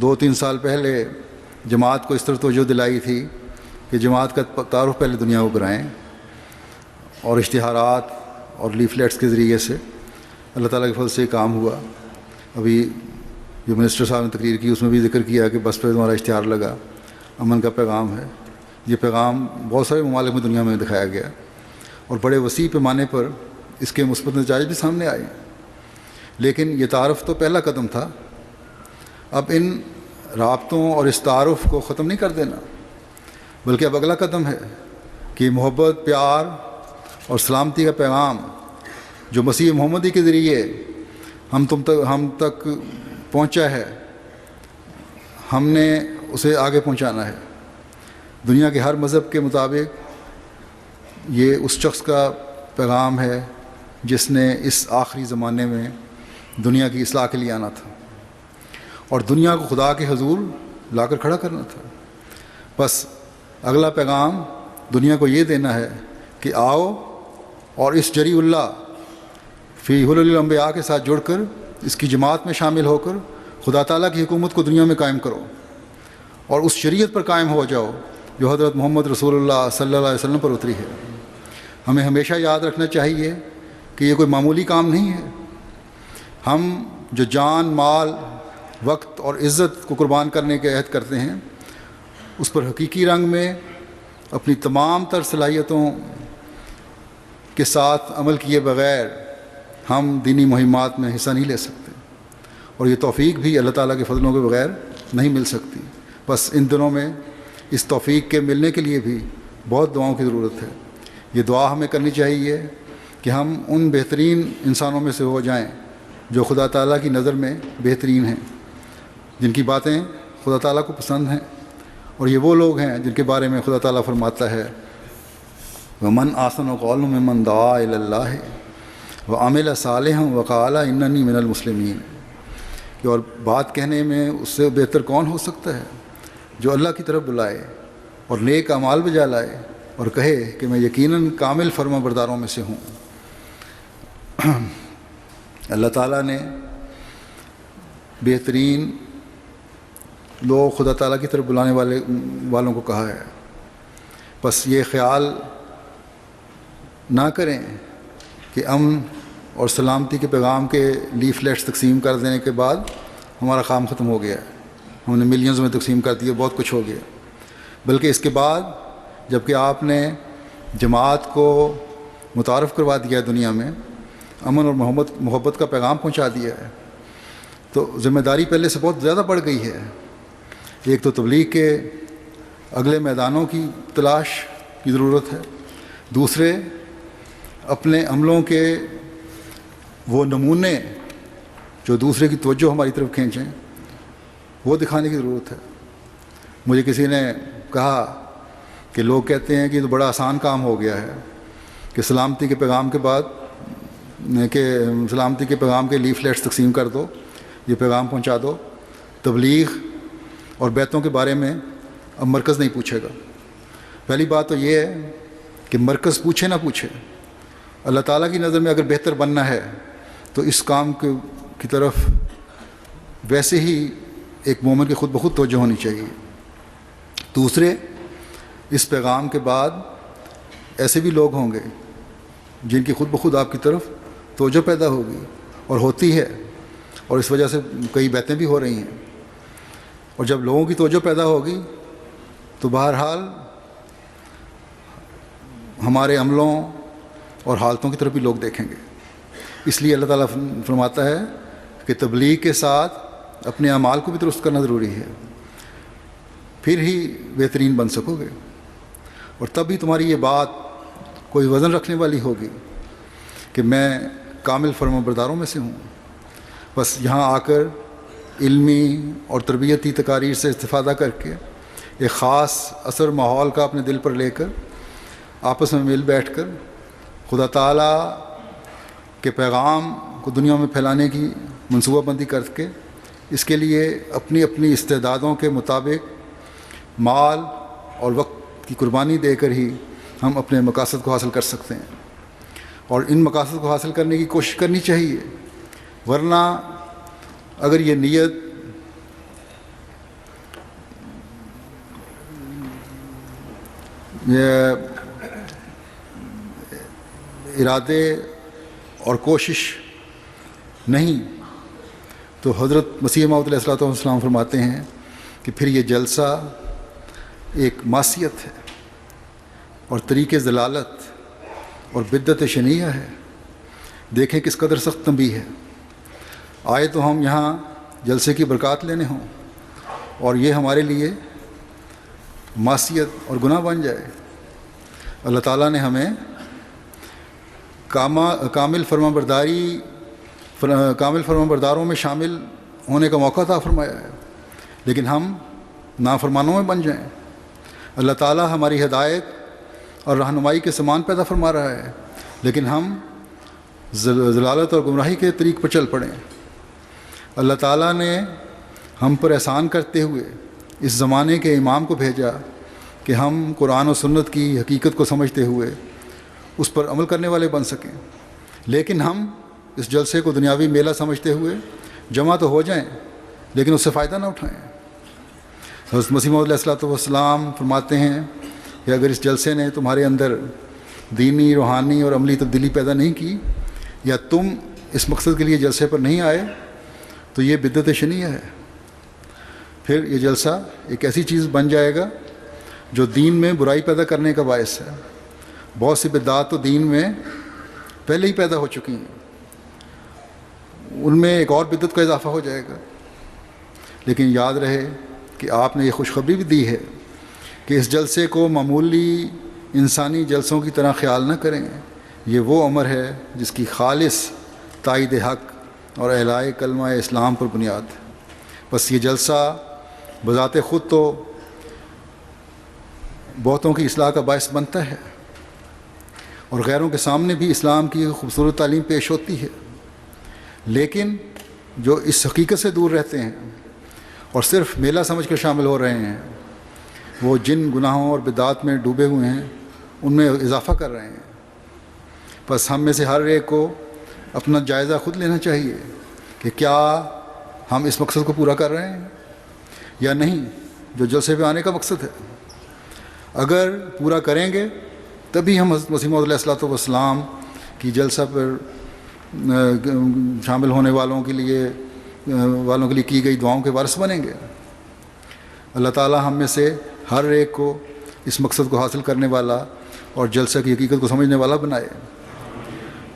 2-3 سال پہلے جماعت کو اس طرح توجہ دلائی تھی کہ جماعت کا تعارف پہلے دنیا کو کرائیں، اور اشتہارات اور لیفلیٹس کے ذریعے سے اللہ تعالیٰ کے فضل سے کام ہوا۔ ابھی جو منسٹر صاحب نے تقریر کی، اس میں بھی ذکر کیا کہ بس پہ تمہارا اشتہار لگا، امن کا پیغام ہے۔ یہ پیغام بہت سارے ممالک میں دنیا میں دکھایا گیا، اور بڑے وسیع پیمانے پر اس کے مثبت نتائج بھی سامنے آئے۔ لیکن یہ تعارف تو پہلا قدم تھا، اب ان رابطوں اور اس تعارف کو ختم نہیں کر دینا، بلکہ اب اگلا قدم ہے کہ محبت، پیار اور سلامتی کا پیغام جو مسیح محمدی کے ذریعے ہم تک پہنچا ہے، ہم نے اسے آگے پہنچانا ہے۔ دنیا کے ہر مذہب کے مطابق یہ اس شخص کا پیغام ہے جس نے اس آخری زمانے میں دنیا کی اصلاح کے لیے آنا تھا اور دنیا کو خدا کے حضور لا کر کھڑا کرنا تھا۔ بس اگلا پیغام دنیا کو یہ دینا ہے کہ آؤ اور اس جری اللہ فی حلل الانبیاء کے ساتھ جڑ کر اس کی جماعت میں شامل ہو کر خدا تعالیٰ کی حکومت کو دنیا میں قائم کرو، اور اس شریعت پر قائم ہو جاؤ جو حضرت محمد رسول اللہ صلی اللہ علیہ وسلم پر اتری ہے۔ ہمیں ہمیشہ یاد رکھنا چاہیے کہ یہ کوئی معمولی کام نہیں ہے۔ ہم جو جان، مال، وقت اور عزت کو قربان کرنے کے عہد کرتے ہیں، اس پر حقیقی رنگ میں اپنی تمام تر صلاحیتوں کے ساتھ عمل کیے بغیر ہم دینی مہمات میں حصہ نہیں لے سکتے، اور یہ توفیق بھی اللہ تعالیٰ کے فضلوں کے بغیر نہیں مل سکتی۔ بس ان دنوں میں اس توفیق کے ملنے کے لیے بھی بہت دعاؤں کی ضرورت ہے۔ یہ دعا ہمیں کرنی چاہیے کہ ہم ان بہترین انسانوں میں سے ہو جائیں جو خدا تعالیٰ کی نظر میں بہترین ہیں، جن کی باتیں خدا تعالیٰ کو پسند ہیں، اور یہ وہ لوگ ہیں جن کے بارے میں خدا تعالیٰ فرماتا ہے وَمَنْ أَحْسَنُ قَوْلًا مِّمَّنْ دَعَا إِلَى اللَّهِ وَعَمِلَ صَالِحًا وَقَالَ إِنَّنِي مِنَ الْمُسْلِمِينَ، کہ اور بات کہنے میں اس سے بہتر کون ہو سکتا ہے جو اللہ کی طرف بلائے اور نیک اعمال بجا لائے اور کہے کہ میں یقیناً کامل فرما برداروں میں سے ہوں۔ اللہ تعالیٰ نے بہترین لوگ خدا تعالیٰ کی طرف بلانے والوں کو کہا ہے۔ بس یہ خیال نہ کریں کہ امن اور سلامتی کے پیغام کے لیفلیٹس تقسیم کر دینے کے بعد ہمارا کام ختم ہو گیا ہے، ہم نے ملینز میں تقسیم کر دیے، بہت کچھ ہو گیا، بلکہ اس کے بعد جب کہ آپ نے جماعت کو متعارف کروا دیا ہے دنیا میں، امن اور محبت کا پیغام پہنچا دیا ہے، تو ذمہ داری پہلے سے بہت زیادہ بڑھ گئی ہے۔ ایک تو تبلیغ کے اگلے میدانوں کی تلاش کی ضرورت ہے، دوسرے اپنے عملوں کے وہ نمونے جو دوسرے کی توجہ ہماری طرف کھینچیں وہ دکھانے کی ضرورت ہے۔ مجھے کسی نے کہا کہ لوگ کہتے ہیں کہ یہ تو بڑا آسان کام ہو گیا ہے کہ سلامتی کے پیغام کے بعد کہ سلامتی کے پیغام کے لیفلیٹس تقسیم کر دو، یہ پیغام پہنچا دو، تبلیغ اور بیتوں کے بارے میں اب مرکز نہیں پوچھے گا۔ پہلی بات تو یہ ہے کہ مرکز پوچھے نہ پوچھے، اللہ تعالیٰ کی نظر میں اگر بہتر بننا ہے تو اس کام کی طرف ویسے ہی ایک مومن کی خود بخود توجہ ہونی چاہیے۔ دوسرے، اس پیغام کے بعد ایسے بھی لوگ ہوں گے جن کی خود بخود آپ کی طرف توجہ پیدا ہوگی اور ہوتی ہے، اور اس وجہ سے کئی بیتیں بھی ہو رہی ہیں، اور جب لوگوں کی توجہ پیدا ہوگی تو بہرحال ہمارے عملوں اور حالتوں کی طرف بھی لوگ دیکھیں گے۔ اس لیے اللہ تعالیٰ فرماتا ہے کہ تبلیغ کے ساتھ اپنے اعمال کو بھی درست کرنا ضروری ہے، پھر ہی بہترین بن سکو گے، اور تب بھی تمہاری یہ بات کوئی وزن رکھنے والی ہوگی کہ میں کامل فرمانبرداروں میں سے ہوں۔ بس یہاں آ کر علمی اور تربیتی تقاریر سے استفادہ کر کے ایک خاص اثر ماحول کا اپنے دل پر لے کر آپس میں مل بیٹھ کر خدا تعالیٰ کے پیغام کو دنیا میں پھیلانے کی منصوبہ بندی کر کے اس کے لیے اپنی اپنی استعدادوں کے مطابق مال اور وقت کی قربانی دے کر ہی ہم اپنے مقاصد کو حاصل کر سکتے ہیں، اور ان مقاصد کو حاصل کرنے کی کوشش کرنی چاہیے۔ ورنہ اگر یہ نیت ارادے اور کوشش نہیں تو حضرت مسیح موعود علیہ الصلوۃ والسلام فرماتے ہیں کہ پھر یہ جلسہ ایک معصیت ہے اور طریق ضلالت اور بدعت شنیعہ ہے۔ دیکھیں کس قدر سخت تنبیہ ہے۔ آئے تو ہم یہاں جلسے کی برکات لینے ہوں اور یہ ہمارے لیے معصیت اور گناہ بن جائے۔ اللہ تعالیٰ نے ہمیں کامل فرمانبرداروں میں شامل ہونے کا موقع عطا فرمایا ہے، لیکن ہم نافرمانوں میں بن جائیں۔ اللہ تعالیٰ ہماری ہدایت اور رہنمائی کے سامان پیدا فرما رہا ہے، لیکن ہم ضلالت اور گمراہی کے طریق پر چل پڑیں۔ اللہ تعالیٰ نے ہم پر احسان کرتے ہوئے اس زمانے کے امام کو بھیجا کہ ہم قرآن و سنت کی حقیقت کو سمجھتے ہوئے اس پر عمل کرنے والے بن سکیں، لیکن ہم اس جلسے کو دنیاوی میلہ سمجھتے ہوئے جمع تو ہو جائیں لیکن اس سے فائدہ نہ اٹھائیں۔ حضرت مسیح موعود علیہ الصلوۃ والسلام فرماتے ہیں کہ اگر اس جلسے نے تمہارے اندر دینی، روحانی اور عملی تبدیلی پیدا نہیں کی، یا تم اس مقصد کے لیے جلسے پر نہیں آئے، تو یہ بدعت شنیعہ ہے۔ پھر یہ جلسہ ایک ایسی چیز بن جائے گا جو دین میں برائی پیدا کرنے کا باعث ہے۔ بہت سی بدعات تو دین میں پہلے ہی پیدا ہو چکی ہیں، ان میں ایک اور بدعت کا اضافہ ہو جائے گا۔ لیکن یاد رہے کہ آپ نے یہ خوشخبری بھی دی ہے کہ اس جلسے کو معمولی انسانی جلسوں کی طرح خیال نہ کریں، یہ وہ عمر ہے جس کی خالص تائید حق اور اعلاء کلمہ اسلام پر بنیاد ہے۔ بس یہ جلسہ بذات خود تو بہتوں کی اصلاح کا باعث بنتا ہے اور غیروں کے سامنے بھی اسلام کی خوبصورت تعلیم پیش ہوتی ہے، لیکن جو اس حقیقت سے دور رہتے ہیں اور صرف میلہ سمجھ کر شامل ہو رہے ہیں، وہ جن گناہوں اور بدعات میں ڈوبے ہوئے ہیں ان میں اضافہ کر رہے ہیں۔ بس ہم میں سے ہر ایک کو اپنا جائزہ خود لینا چاہیے کہ کیا ہم اس مقصد کو پورا کر رہے ہیں۔ یا نہیں جو جلسے پہ آنے کا مقصد ہے. اگر پورا کریں گے تبھی ہم حضرت مسیح موعود علیہ الصلوۃ والسلام کی جلسہ پر شامل ہونے والوں کے لیے کی گئی دعاؤں کے وارث بنیں گے. اللہ تعالی ہم میں سے ہر ایک کو اس مقصد کو حاصل کرنے والا اور جلسہ کی حقیقت کو سمجھنے والا بنائے.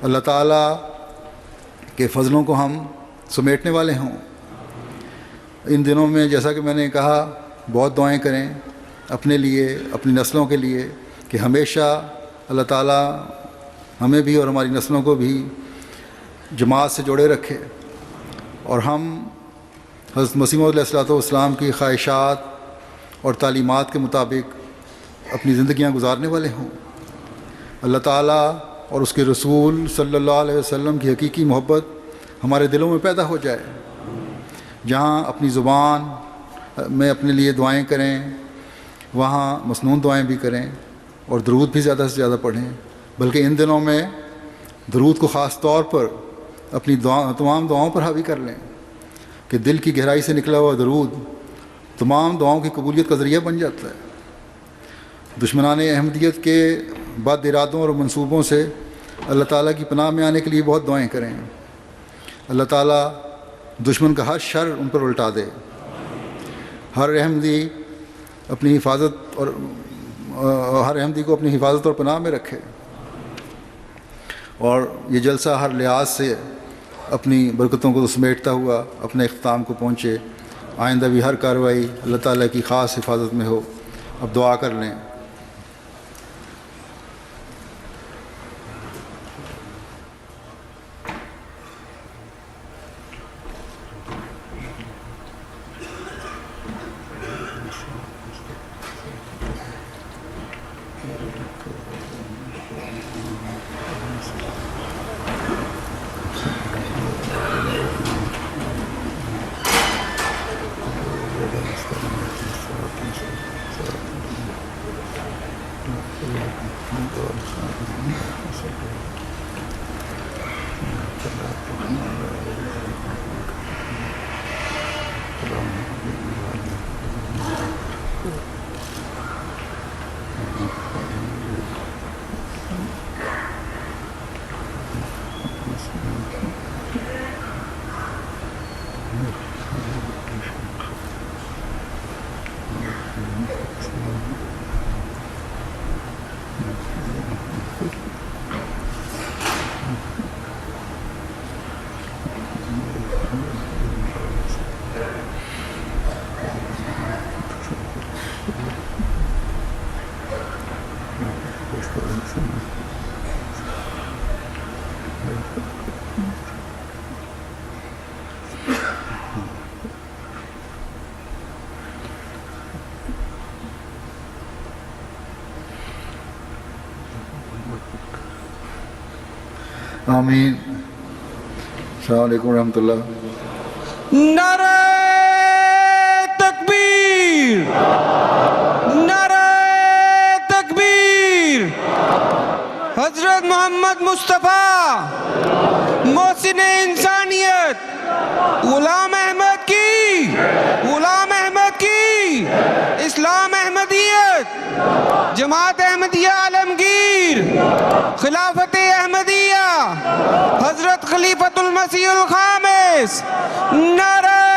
اللہ تعالیٰ کے فضلوں کو ہم سمیٹنے والے ہوں. ان دنوں میں جیسا کہ میں نے کہا بہت دعائیں کریں اپنے لیے, اپنی نسلوں کے لیے, کہ ہمیشہ اللہ تعالیٰ ہمیں بھی اور ہماری نسلوں کو بھی جماعت سے جوڑے رکھے اور ہم حضرت مسیح موعود علیہ الصلوۃ والسلام کی خواہشات اور تعلیمات کے مطابق اپنی زندگیاں گزارنے والے ہوں. اللہ تعالیٰ اور اس کے رسول صلی اللہ علیہ وسلم کی حقیقی محبت ہمارے دلوں میں پیدا ہو جائے. جہاں اپنی زبان میں اپنے لیے دعائیں کریں وہاں مسنون دعائیں بھی کریں اور درود بھی زیادہ سے زیادہ پڑھیں. بلکہ ان دنوں میں درود کو خاص طور پر اپنی تمام دعاؤں پر حاوی کر لیں کہ دل کی گہرائی سے نکلا ہوا درود تمام دعاؤں کی قبولیت کا ذریعہ بن جاتا ہے. دشمنان احمدیت کے بد ارادوں اور منصوبوں سے اللہ تعالیٰ کی پناہ میں آنے کے لیے بہت دعائیں کریں. اللہ تعالیٰ دشمن کا ہر شر ان پر الٹا دے. ہر احمدی اپنی حفاظت اور ہر احمدی کو اپنی حفاظت اور پناہ میں رکھے اور یہ جلسہ ہر لحاظ سے اپنی برکتوں کو سمیٹتا ہوا اپنے اختتام کو پہنچے. آئندہ بھی ہر کارروائی اللہ تعالیٰ کی خاص حفاظت میں ہو. اب دعا کر لیں. آمین. السلام علیکم ورحمۃ اللہ. نعرہ تکبیر، نعرہ تکبیر. حضرت محمد مصطفیٰ محسن انسانیت غلام احمد کی، غلام احمد کی، اسلام احمدیت، جماعت احمدیہ عالمگیر، خلافت احمدیہ، حضرت خلیفۃ المسیح الخامس. نعرہ